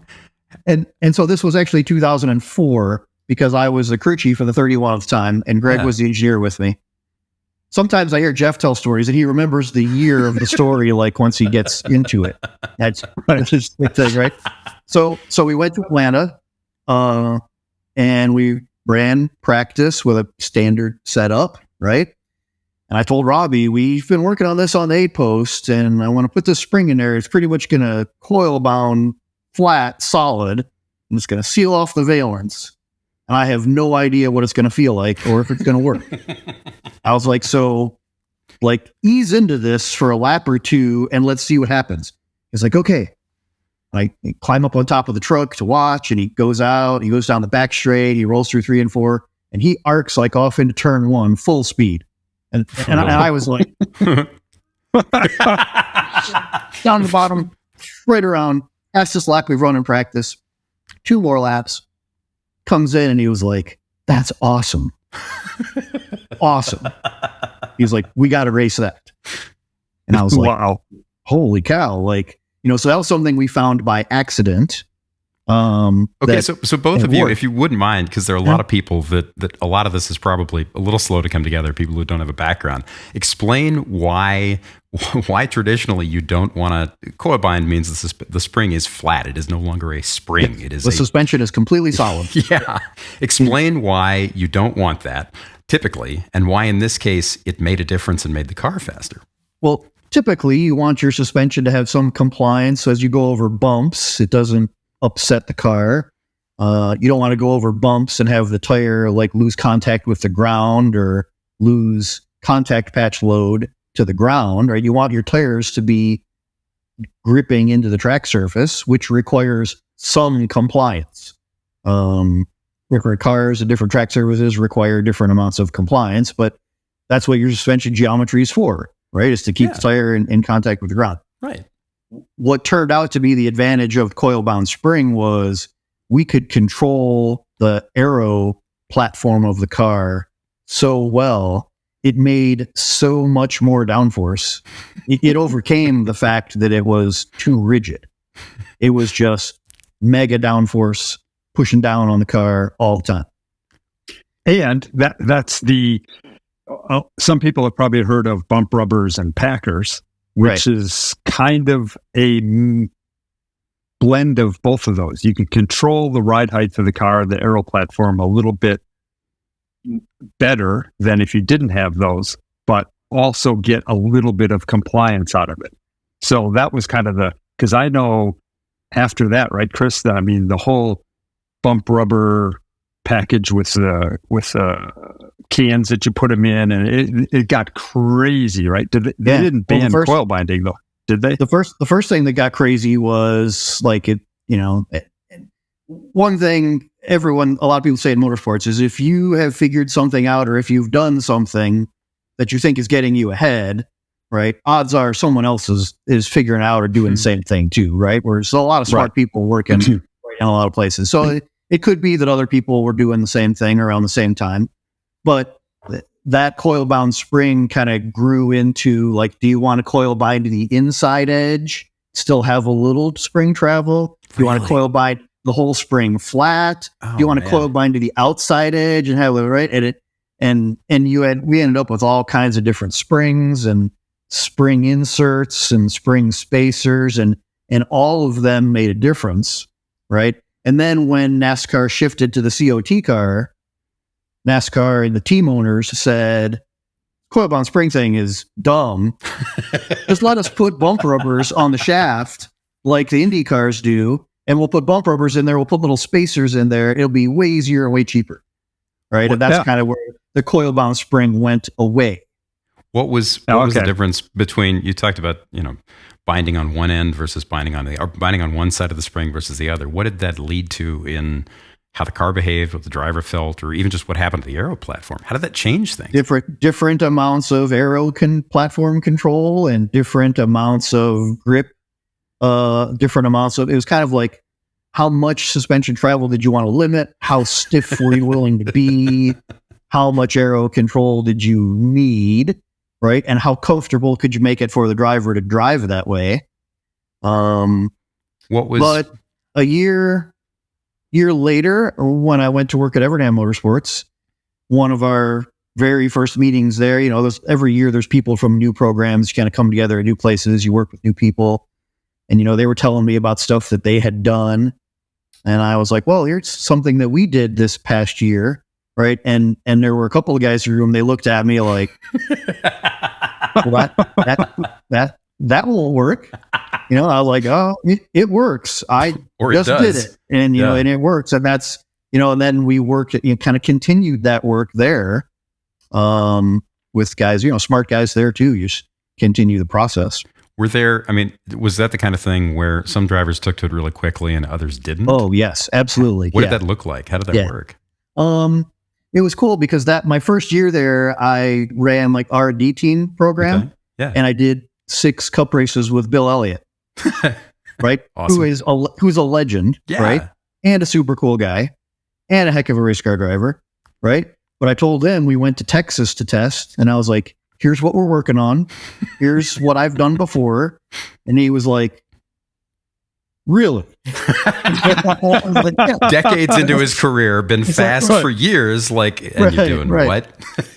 And so this was actually 2004 because I was the crew chief for the 31st time, and Greg was the engineer with me. Sometimes I hear Jeff tell stories and he remembers the year of the story, like once he gets into it. That's just the thing, right? So we went to Atlanta, and we ran practice with a standard setup, right? And I told Robby, we've been working on this on the 8-post, and I want to put this spring in there. It's pretty much going to coil bound, flat, solid, and it's going to seal off the valence. And I have no idea what it's going to feel like or if it's going to work. I was like, so like ease into this for a lap or two and let's see what happens. He's like, okay. I climb up on top of the truck to watch, and he goes out, he goes down the back straight, he rolls through 3 and 4, and he arcs like off into turn 1 full speed. And I was like, down to the bottom, right around, fastest lap we've run in practice, 2 more laps, comes in, and he was like, that's awesome. Awesome. He's like, we got to race that. And I was like, wow, holy cow. Like, so that was something we found by accident. Okay, so both of you, if you wouldn't mind, because there are a lot of people that a lot of this is probably a little slow to come together, people who don't have a background. Explain why traditionally you don't want to, coil bind means the spring is flat. It is no longer a spring. It is the suspension is completely solid. Yeah. Explain why you don't want that typically, and why in this case it made a difference and made the car faster. Well, typically you want your suspension to have some compliance. So as you go over bumps, it doesn't upset the car. You don't want to go over bumps and have the tire like lose contact with the ground or lose contact patch load to the ground, right? You want your tires to be gripping into the track surface, which requires some compliance. Different cars and different track surfaces require different amounts of compliance, but that's what your suspension geometry is for, right? Is to keep the tire in contact with the ground. Right. What turned out to be the advantage of coil-bound spring was we could control the aero platform of the car so well. It made so much more downforce. It overcame the fact that it was too rigid. It was just mega downforce pushing down on the car all the time. And that's some people have probably heard of bump rubbers and packers, which is kind of a blend of both of those. You can control the ride height of the car, the aero platform, a little bit better than if you didn't have those, but also get a little bit of compliance out of it. So that was kind of because I know after that, right, Chris, the whole bump rubber package with the cans that you put them in, and it got crazy, right? They didn't ban coil binding though, did they? The first thing that got crazy was like one thing a lot of people say in motorsports is if you have figured something out or if you've done something that you think is getting you ahead, right? Odds are someone else is figuring out or doing the same thing too, right? There's a lot of smart people working in a lot of places. So it could be that other people were doing the same thing around the same time, but that coil bound spring kind of grew into like, do you want to coil bind to the inside edge, still have a little spring travel? Do you want to coil bind the whole spring flat? Do you want to coil bind to the outside edge and have it right? And we ended up with all kinds of different springs and spring inserts and spring spacers, and all of them made a difference, right? And then when NASCAR shifted to the COT car, NASCAR and the team owners said, coil bound spring thing is dumb. Just let us put bump rubbers on the shaft like the Indy cars do, and we'll put bump rubbers in there. We'll put little spacers in there. It'll be way easier and way cheaper, right? And that's kind of where the coil bound spring went away. What was the difference between, you talked about, binding on one end versus binding on one side of the spring versus the other? What did that lead to in how the car behaved, what the driver felt, or even just what happened to the aero platform? How did that change things? Different amounts of aero platform control and different amounts of grip, different amounts of, it was kind of like, how much suspension travel did you want to limit? How stiff were you willing to be? How much aero control did you need? Right? And how comfortable could you make it for the driver to drive that way? But a year later, when I went to work at Evernham Motorsports, one of our very first meetings there, every year there's people from new programs, you kind of come together at new places, you work with new people. And, they were telling me about stuff that they had done. And I was like, well, here's something that we did this past year. Right. And there were a couple of guys in the room, they looked at me like, well, that won't work. I was like, oh, it works. I just did it. And, and it works. And that's, and then we worked, kind of continued that work there with guys, smart guys there too. You just continue the process. Was that the kind of thing where some drivers took to it really quickly and others didn't? Oh, yes, absolutely. What did that look like? How did that work? It was cool because my first year there, I ran like R&D team program. Okay. Yeah. And I did 6 cup races with Bill Elliott, right? Awesome. Who's a legend, right? And a super cool guy and a heck of a race car driver, right? But I told him we went to Texas to test, and I was like, here's what we're working on. Here's what I've done before. And he was like, really? Decades into his career, been fast for years, and you're doing what?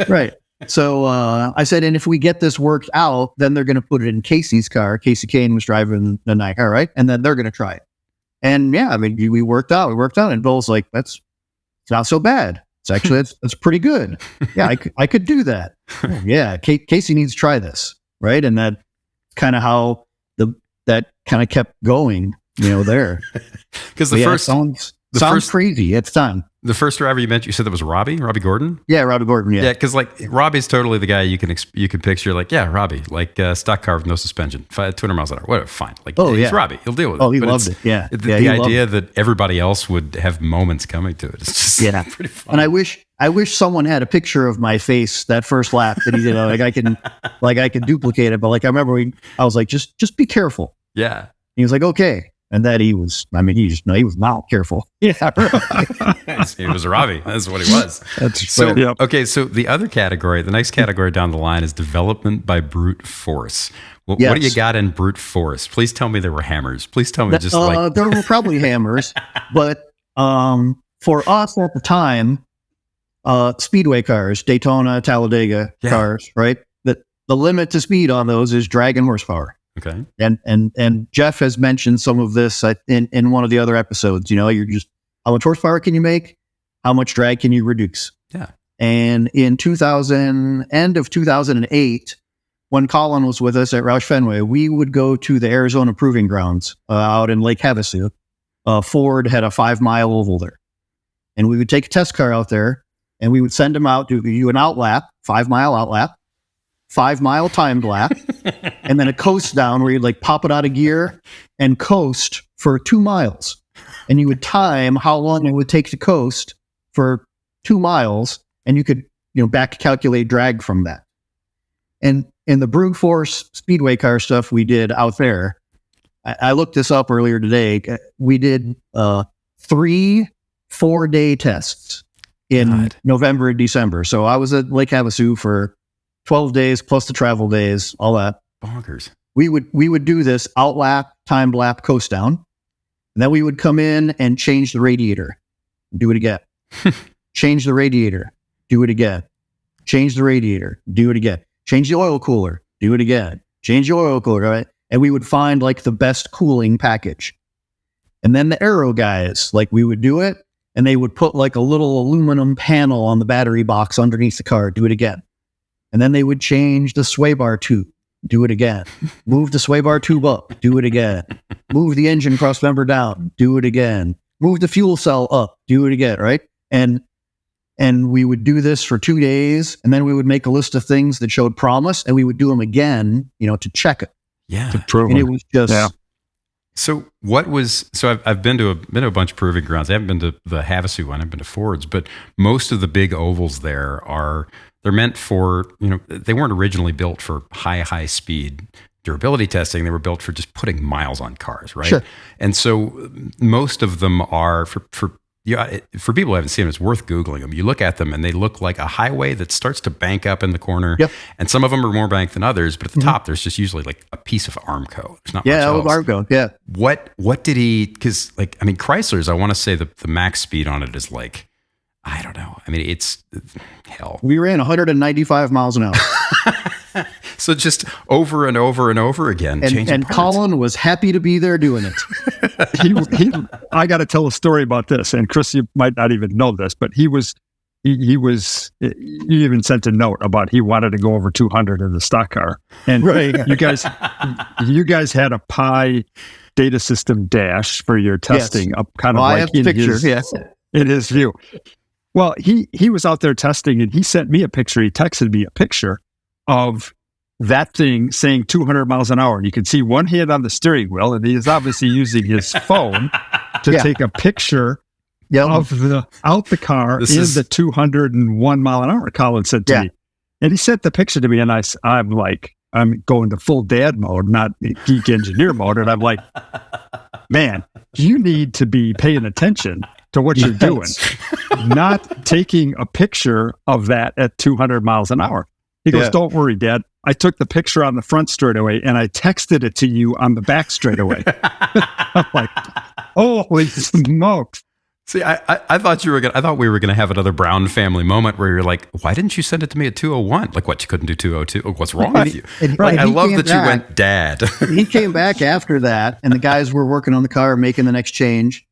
Right. So I said, and if we get this worked out, then they're going to put it in Kasey's car. Kasey Kahne was driving the night car, right? And then they're going to try it. And we worked out. And Bill's like, it's not so bad. It's actually, that's pretty good. Yeah, I could do that. Yeah, Kasey needs to try this, right? And that kind of how that kind of kept going, there. Because the first sounds crazy. It's time. The first driver you mentioned, you said that was Robby Gordon? Yeah, Robby Gordon. Yeah, because Robby's totally the guy you can picture. Robby, stock car with no suspension, 200 miles an hour, whatever. Fine. He's Robby. He'll deal with it. Oh, he loved it. Yeah. The idea that everybody else would have moments coming to it. It's just pretty fun. And I wish someone had a picture of my face that first lap that he did. I can duplicate it. But I remember I was like, just be careful. Yeah. He was like, okay. And that he was not careful. Yeah, right. He was Robby. That's what he was. That's so, yeah. okay. So the other category, the next category down the line is development by brute force. Well, Yes. What do you got in brute force? Please tell me there were hammers. Please tell me there were probably hammers, but for us at the time, speedway cars, Daytona, Talladega cars, right? The limit to speed on those is drag and horsepower. Okay. And Jeff has mentioned some of this in one of the other episodes. You're just, how much horsepower can you make? How much drag can you reduce? Yeah. And in end of 2008, when Colin was with us at Roush Fenway, we would go to the Arizona Proving Grounds out in Lake Havasu. Ford had a 5-mile oval there. And we would take a test car out there, and we would send them out to do an outlap, 5-mile outlap, 5-mile timed lap, and then a coast down where you'd like pop it out of gear and coast for 2 miles. And you would time how long it would take to coast for 2 miles, and you could, back calculate drag from that. And in the brute force speedway car stuff we did out there, I looked this up earlier today. We did 3 4-day tests in November and December. So I was at Lake Havasu for 12 days plus the travel days, all that. Bonkers. We would do this outlap, timed lap, coast down. And then we would come in and change the radiator. Do it again. Change the radiator. Do it again. Change the radiator. Do it again. Change the oil cooler. Do it again. Change the oil cooler, right? And we would find like the best cooling package. And then the aero guys, like we would do it, and they would put like a little aluminum panel on the battery box underneath the car. Do it again. And then they would change the sway bar tube. Do it again. Move the sway bar tube up. Do it again. Move the engine cross member down. Do it again. Move the fuel cell up. Do it again, right? And we would do this for 2 days, and then we would make a list of things that showed promise, and we would do them again, to check it. Yeah. To prove And it. it was just... So I've been to a bunch of proving grounds. I haven't been to the Havasu one. I've been to Ford's, but most of the big ovals there they're meant for, they weren't originally built for high speed durability testing. They were built for just putting miles on cars, right? Sure. And so most of them are for people who haven't seen them, it's worth Googling them. You look at them and they look like a highway that starts to bank up in the corner. Yep. And some of them are more banked than others, but at the top, there's just usually like a piece of Armco. There's not much else. Armco, yeah. What did he, because Chrysler's, I want to say the max speed on it is like, I don't know. I mean, it's hell. We ran 195 miles an hour. So just over and over and over again. And Colin was happy to be there doing it. I got to tell a story about this, and Chris, you might not even know this, but he even sent a note about he wanted to go over 200 in the stock car. And you guys had a Pi data system dash for your testing, up kind of I like have the picture, in his view. Well, he was out there testing, and he sent me a picture. He texted me a picture of that thing saying 200 miles an hour. And you can see one hand on the steering wheel, and he is obviously using his phone to take a picture of out the car the 201 mile an hour, Colin said to me. And he sent the picture to me, and I'm like, I'm going to full dad mode, not geek engineer mode. And I'm like, man, you need to be paying attention to what you're doing, not taking a picture of that at 200 miles an hour. He goes, don't worry, Dad. I took the picture on the front straightaway and I texted it to you on the back straightaway. I'm like, holy smokes. See, I thought we were gonna have another Brown family moment where you're like, why didn't you send it to me at 201? Like, what, you couldn't do 202? What's wrong with you? I love that you went, Dad. He came back after that, and the guys were working on the car, making the next change,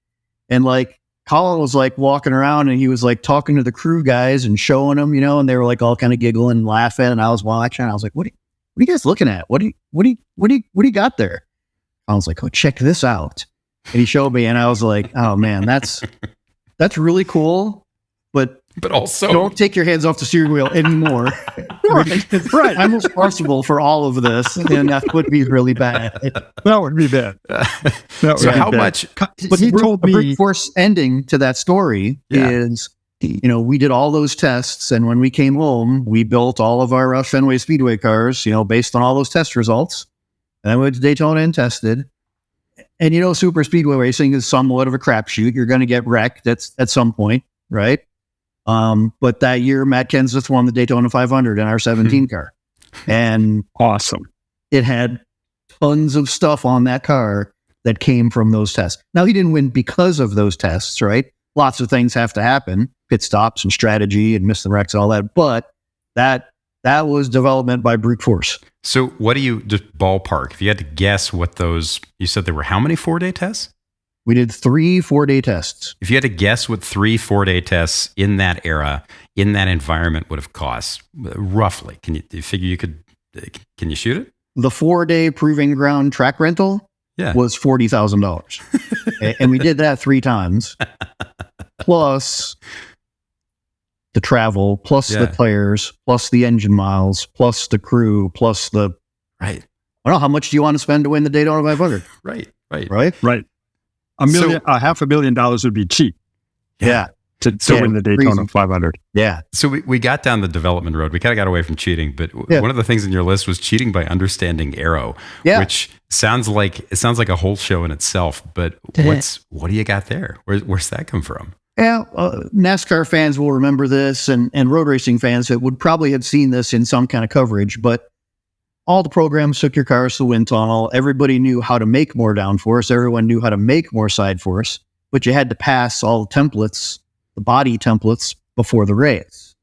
and like Colin was like walking around, and he was like talking to the crew guys and showing them, and they were like all kind of giggling and laughing, and I was watching. And I was like, what are you guys looking at? What do you got there? I was like, oh, check this out. And he showed me, and I was like, oh man, that's really cool, but also don't take your hands off the steering wheel anymore. Right. I'm responsible for all of this, and that would be really bad. That would be bad. So how much? But he told me, brute force ending to that story is, we did all those tests, and when we came home, we built all of our Roush Fenway Speedway cars, based on all those test results. And then we went to Daytona and tested. And super speedway racing is somewhat of a crapshoot. You're going to get wrecked at some point, right? But that year, Matt Kenseth won the Daytona 500 in our 17 car. And awesome. It had tons of stuff on that car that came from those tests. Now, he didn't win because of those tests, right? Lots of things have to happen, pit stops and strategy and miss the wrecks and all that. But that was development by brute force. So what do you, just ballpark, if you had to guess what those, you said there were how many 4-day tests? We did 3 4-day tests. If you had to guess what 3 4-day tests in that era, in that environment would have cost, roughly, can you figure can you shoot it? The 4-day proving ground track rental was $40,000. And we did that 3 times. Plus the travel, plus the tires, plus the engine miles, plus the crew, plus the... Right. I don't know, how much do you want to spend to win the Daytona 500? Right. $1 million, $500,000 would be cheap. Yeah. To win the Daytona 500. Yeah. So we got down the development road. We kind of got away from cheating, but one of the things in your list was cheating by understanding aero, which sounds like a whole show in itself. But what do you got there? Where's that come from? Yeah, NASCAR fans will remember this, and road racing fans that would probably have seen this in some kind of coverage. But all the programs took your cars to the wind tunnel. Everybody knew how to make more downforce. Everyone knew how to make more side force. But you had to pass all the templates, the body templates, before the race.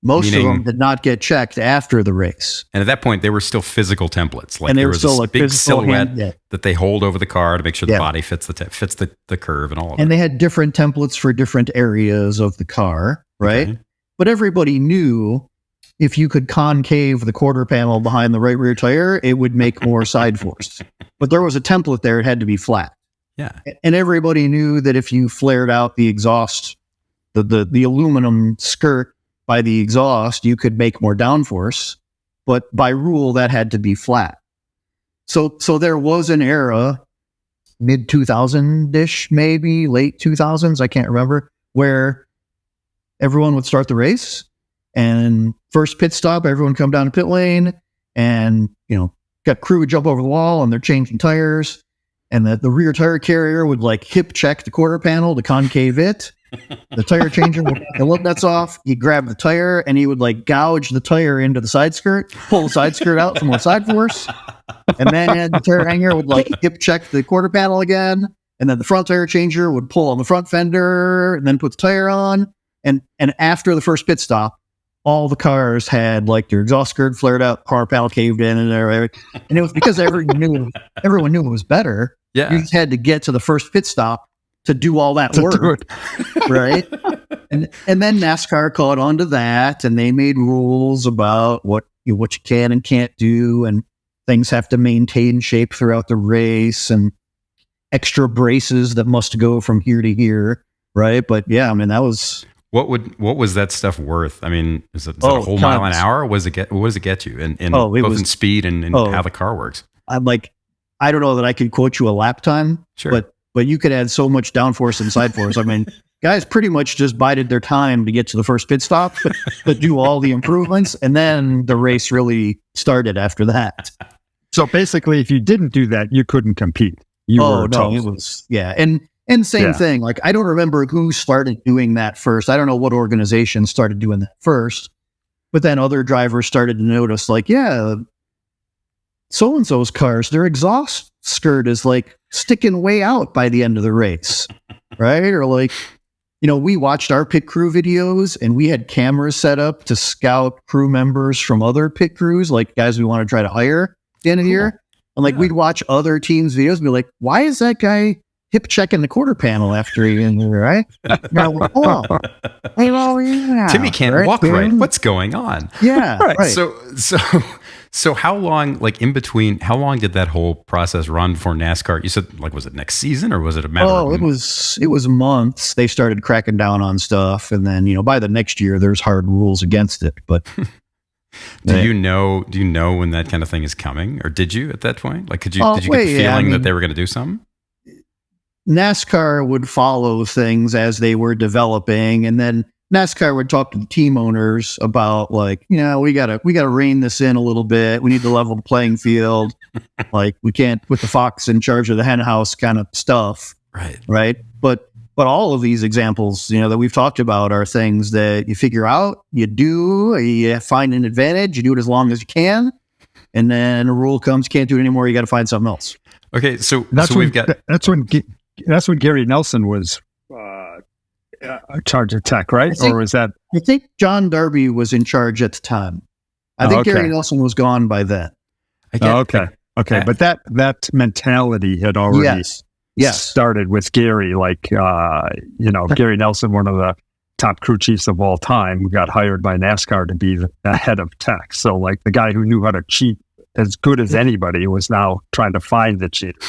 Most of them did not get checked after the race. And at that point, they were still physical templates. Like and there was still a big silhouette that they hold over the car to make sure the body fits the curve and all of it. And they had different templates for different areas of the car, right? Okay. But everybody knew if you could concave the quarter panel behind the right rear tire, it would make more side force. But there was a template there. It had to be flat. Yeah. And everybody knew that if you flared out the exhaust, the aluminum skirt by the exhaust, you could make more downforce. But by rule, that had to be flat. So there was an era, mid 2000-ish, maybe late 2000s, I can't remember, where everyone would start the race and first pit stop, everyone come down to pit lane and, got crew would jump over the wall and they're changing tires. And the rear tire carrier would hip check the quarter panel to concave it. The tire changer would take the lug nuts off. He'd grab the tire and he would gouge the tire into the side skirt, pull the side skirt out for more side force. And then the tire hanger would hip check the quarter panel again. And then the front tire changer would pull on the front fender and then put the tire on. And after the first pit stop, all the cars had their exhaust skirt flared out, car panel caved in and everything. And it was because everyone knew it was better. Yeah. You just had to get to the first pit stop to do all that work, right? And then NASCAR caught on to that, and they made rules about what you can and can't do, and things have to maintain shape throughout the race, and extra braces that must go from here to here, right? But yeah, I mean that was what was that stuff worth? I mean, is it a whole mile an hour? What does it get you in both in speed and how the car works? I'm I don't know that I could quote you a lap time, sure. But you could add so much downforce and side force. I mean, guys pretty much just bided their time to get to the first pit stop, but do all the improvements, and then the race really started after that. So basically, if you didn't do that, you couldn't compete. It was and same thing. I don't remember who started doing that first. I don't know what organization started doing that first, but then other drivers started to notice, so and so's cars, their exhaust skirt is sticking way out by the end of the race, right? Or we watched our pit crew videos and we had cameras set up to scout crew members from other pit crews, guys we want to try to hire at the end of the year. And we'd watch other teams' videos and be why is that guy hip checking the quarter panel after he in there, right? Timmy can't walk right. What's going on? Yeah. Right. So how long, in between, how long did that whole process run for NASCAR? You said, was it next season or was it a matter of... it was months. They started cracking down on stuff. And then, by the next year, there's hard rules against it. But do you know when that kind of thing is coming? Or did you at that point? Did you get the feeling that they were going to do something? NASCAR would follow things as they were developing. And then NASCAR would talk to the team owners about like, we gotta rein this in a little bit. We need to level the playing field. Like we can't put the fox in charge of the hen house kind of stuff. Right. But all of these examples, that we've talked about are things that you figure out, you find an advantage, you do it as long as you can. And then a rule comes, can't do it anymore. You got to find something else. Okay. So that's when Gary Nelson was charge of tech, right? Or was that? I think John Darby was in charge at the time. I think Gary Nelson was gone by then. Okay. But that mentality had already started with Gary. Like, Gary Nelson, one of the top crew chiefs of all time, who got hired by NASCAR to be the head of tech. So, like, the guy who knew how to cheat as good as anybody was now trying to find the cheater.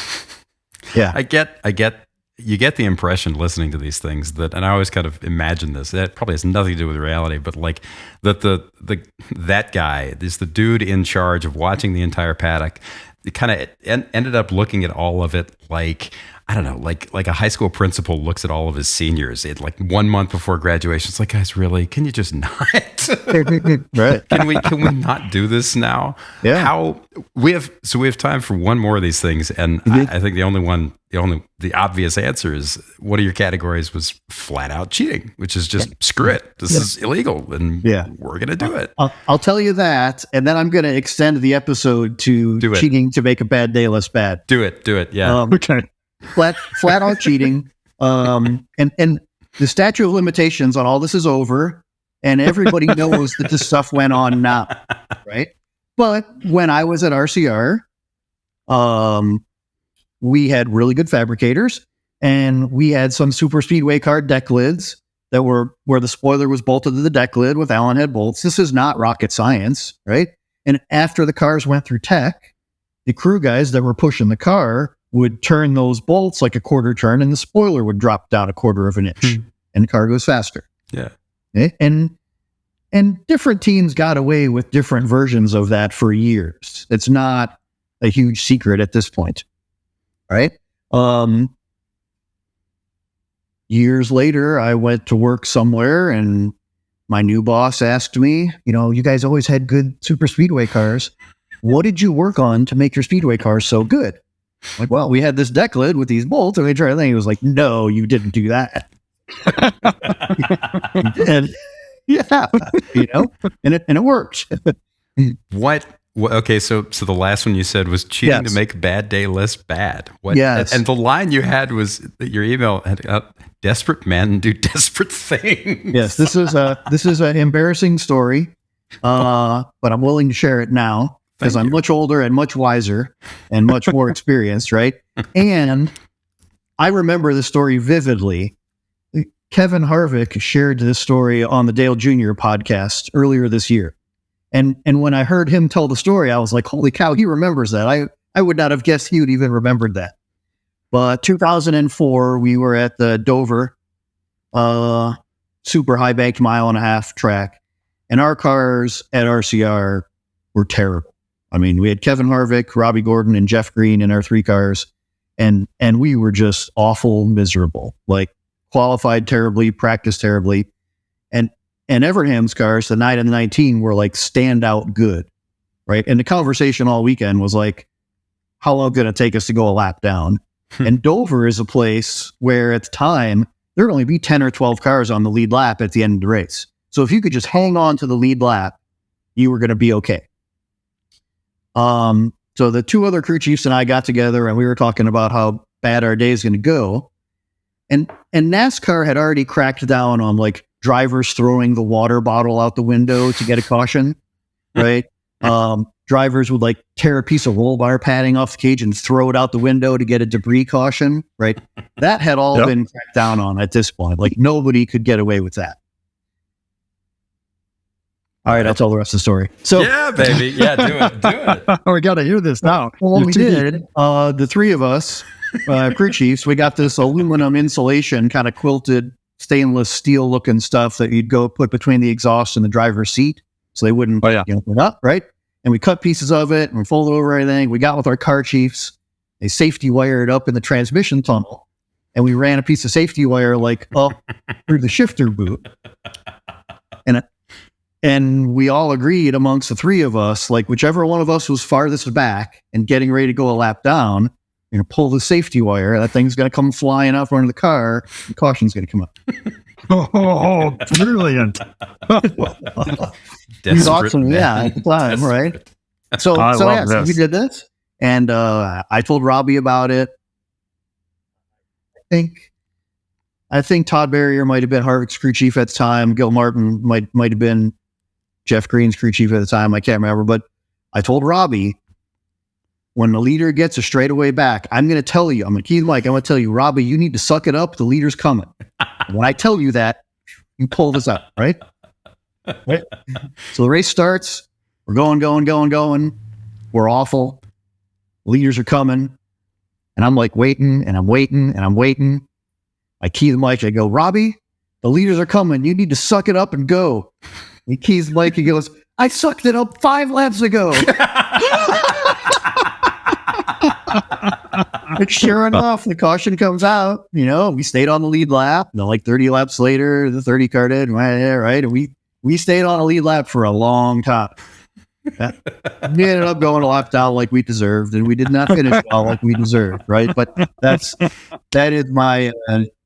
Yeah, I get. You get the impression listening to these things that, and I always kind of imagine this, that probably has nothing to do with reality, but like that that guy is the dude in charge of watching the entire paddock. It kind of ended up looking at all of it like, I don't know, like a high school principal looks at all of his seniors. It like 1 month before graduation. It's like, guys, really? Can you just not? Right? Can we not do this now? Yeah. How we have time for one more of these things, and I think the obvious answer is one of your categories was flat out cheating, which is just screw it. This is illegal, and we're gonna do it. I'll tell you that, and then I'm gonna extend the episode to cheating to make a bad day less bad. Do it. Yeah. Okay. Flat out cheating. And the statute of limitations on all this is over, and everybody knows that this stuff went on now, right? But when I was at RCR, we had really good fabricators, and we had some super speedway car deck lids that were where the spoiler was bolted to the deck lid with Allen head bolts. This is not rocket science, right? And after the cars went through tech, the crew guys that were pushing the car would turn those bolts like a quarter turn, and the spoiler would drop down a quarter of an inch, and the car goes faster. Yeah. Okay? And different teams got away with different versions of that for years. It's not a huge secret at this point, right? Years later, I went to work somewhere, and my new boss asked me, you guys always had good super speedway cars. What did you work on to make your speedway cars so good? Like, well, we had this deck lid with these bolts, and we tried everything. He was like, no, you didn't do that. And and it worked. What? Okay, so the last one you said was cheating to make a bad day less bad. What? Yes. And the line you had was that your email had desperate men do desperate things. Yes, this is an embarrassing story, but I'm willing to share it now because I'm much older and much wiser and much more experienced, right? And I remember the story vividly. Kevin Harvick shared this story on the Dale Jr. podcast earlier this year. And when I heard him tell the story, I was like, holy cow, he remembers that. I would not have guessed he would even remembered that. But 2004, we were at the Dover super high banked 1.5 mile track, and our cars at RCR were terrible. I mean, we had Kevin Harvick, Robby Gordon, and Jeff Green in our 3 cars, and we were just awful, miserable, like qualified terribly, practiced terribly. And Evernham's cars, the 9 and the 19, were like standout good, right? And the conversation all weekend was like, how long going to take us to go a lap down? And Dover is a place where at the time, there would only be 10 or 12 cars on the lead lap at the end of the race. So if you could just hang on to the lead lap, you were going to be okay. So the 2 other crew chiefs and I got together, and we were talking about how bad our day is going to go. And NASCAR had already cracked down on like drivers throwing the water bottle out the window to get a caution, right? Drivers would like tear a piece of roll bar padding off the cage and throw it out the window to get a debris caution, right? That had all been cracked down on at this point. Like nobody could get away with that. All right, I'll tell the rest of the story. So yeah, baby. Yeah, do it. We got to hear this now. Well, we did. The 3 of us, crew chiefs, we got this aluminum insulation kind of quilted stainless steel looking stuff that you'd go put between the exhaust and the driver's seat so they wouldn't put up, right? And we cut pieces of it and folded over everything. We got with our car chiefs. They safety wired up in the transmission tunnel. and we ran a piece of safety wire like up through the shifter boot. And we all agreed amongst the three of us, like whichever one of us was farthest back and getting ready to go a lap down, you're going to pull the safety wire. That thing's going to come flying out front of the car. And caution's going to come up. Oh, brilliant. He's awesome. Yeah, at the time, right? So we did this. And I told Robby about it. I think Todd Barrier might have been Harvick's crew chief at the time. Gil Martin might have been Jeff Green's crew chief at the time. I can't remember. But I told Robby, when the leader gets a straightaway back, I'm going to tell you, I'm going to key the mic. I'm going to tell you, Robby, you need to suck it up. The leader's coming. When I tell you that, you pull this out, right? Right. So the race starts. We're going. We're awful. Leaders are coming. And I'm like waiting. I key the mic. I go, Robby, the leaders are coming. You need to suck it up and go. He keys the mic. He goes, I sucked it up 5 laps ago. And sure enough, the caution comes out. We stayed on the lead lap. Like 30 laps later, the 30 car did. Right. And we stayed on a lead lap for a long time. We ended up going a lap down like we deserved, and we did not finish well like we deserved. Right. But that is my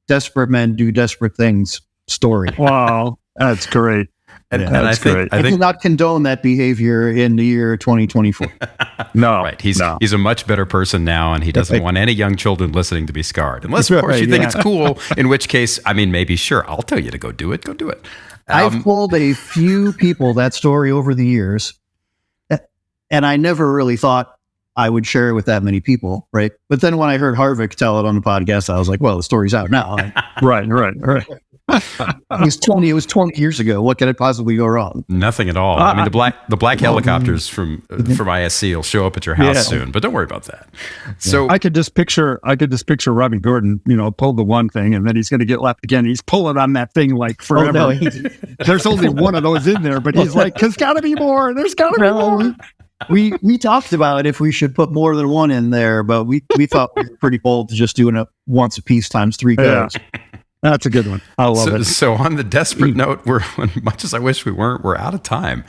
desperate men do desperate things story. Wow. That's great. And I think I do not condone that behavior in the year 2024. No, right. He's a much better person now, and he doesn't want any young children listening to be scarred. Unless, of course, you think it's cool. In which case, maybe sure, I'll tell you to go do it. Go do it. I've told a few people that story over the years, and I never really thought I would share it with that many people, right? But then when I heard Harvick tell it on the podcast, I was like, well, the story's out now. Right. It was 20 years ago. What could it possibly go wrong? Nothing at all. The black helicopters from ISC will show up at your house soon, but don't worry about that. So I could just picture Robby Gordon, pull the one thing, and then he's going to get lapped again. He's pulling on that thing like forever. Oh, no, there's only one of those in there, but he's like, there's got to be more. There's got to be more. We talked about if we should put more than one in there, but we thought we were pretty bold to just doing it once a piece times 3 goes. Yeah. That's a good one. I love it. So on the desperate note, much as I wish we weren't, we're out of time.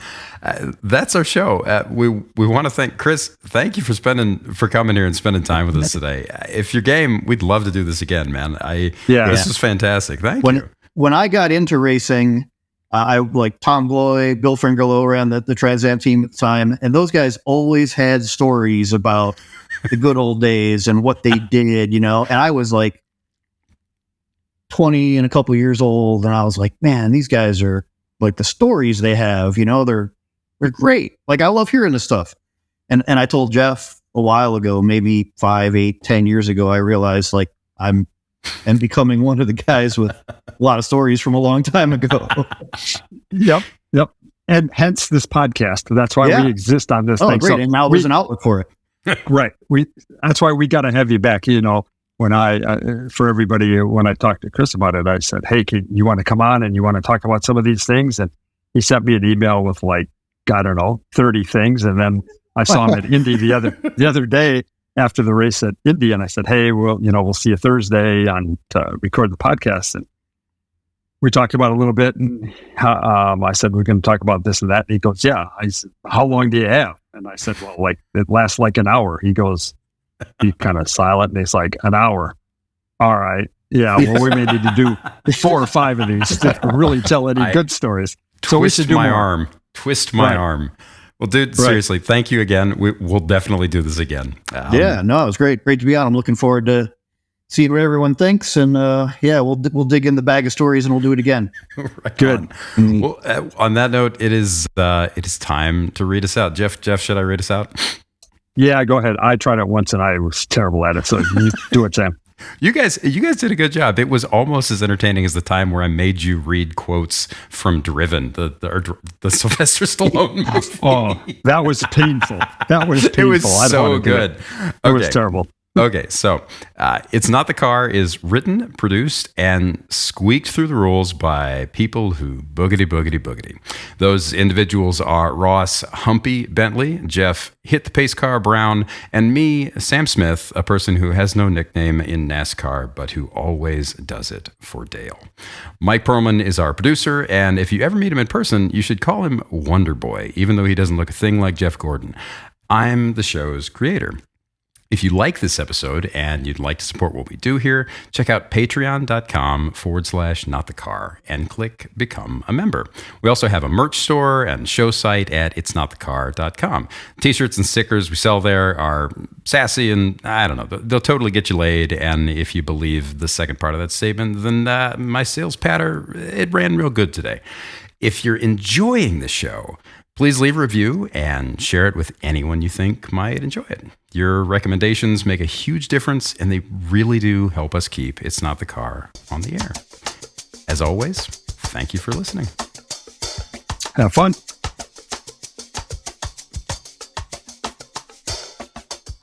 That's our show. We want to thank Chris. Thank you for coming here and spending time with us today. If you're game, we'd love to do this again, man. This is fantastic. Thank you. When I got into racing, I like Tom Gloy, Bill Fringerlo ran the Trans Am team at the time, and those guys always had stories about the good old days and what they did, And I was like 20 and a couple of years old, and I was like, man, these guys are like the stories they have, they're great. Like I love hearing this stuff. And I told Jeff a while ago, maybe 5, 8, 10 years ago, I realized like I'm becoming one of the guys with a lot of stories from a long time ago. Yep. And hence this podcast. That's why we exist on this thing. Great. So and now there's an outlet for it. Right. That's why we got to have you back, When for everybody, when I talked to Chris about it, I said, hey, you want to come on and you want to talk about some of these things? And he sent me an email with 30 things. And then I saw him at Indy the other day after the race at Indy. And I said, hey, we'll see you Thursday to record the podcast. And we talked about it a little bit. And I said, we're going to talk about this and that. And he goes, yeah. I said, how long do you have? And I said, well, it lasts an hour. He goes, he's kind of silent, and he's like, an hour. All right. Yeah. Well, we may need to do 4 or 5 of these to really tell any good stories. So we should do my more. arm. Twist my arm. Well, dude, seriously, thank you again. We'll definitely do this again. It was great. Great to be on. I'm looking forward to seeing what everyone thinks. And we'll dig in the bag of stories and we'll do it again. Right. Good. Well, on that note, it is time to read us out. Jeff, should I read us out? Yeah, go ahead. I tried it once and I was terrible at it. So you do it, Sam. You guys did a good job. It was almost as entertaining as the time where I made you read quotes from Driven, the Sylvester Stallone movie. Oh, that was painful. It was so good. It was terrible. Okay, so It's Not the Car is written, produced, and squeaked through the rules by people who boogity, boogity, boogity. Those individuals are Ross Humpy Bentley, Jeff Hit the Pace Car Brown, and me, Sam Smith, a person who has no nickname in NASCAR, but who always does it for Dale. Mike Perlman is our producer, and if you ever meet him in person, you should call him Wonder Boy, even though he doesn't look a thing like Jeff Gordon. I'm the show's creator. If you like this episode and you'd like to support what we do here, check out patreon.com/notthecar and click Become a Member. We also have a merch store and show site at itsnotthecar.com. T-shirts and stickers we sell there are sassy and, I don't know, they'll totally get you laid. And if you believe the second part of that statement, then my sales patter, it ran real good today. If you're enjoying the show, please leave a review and share it with anyone you think might enjoy it. Your recommendations make a huge difference, and they really do help us keep It's Not the Car on the air. As always, thank you for listening. Have fun.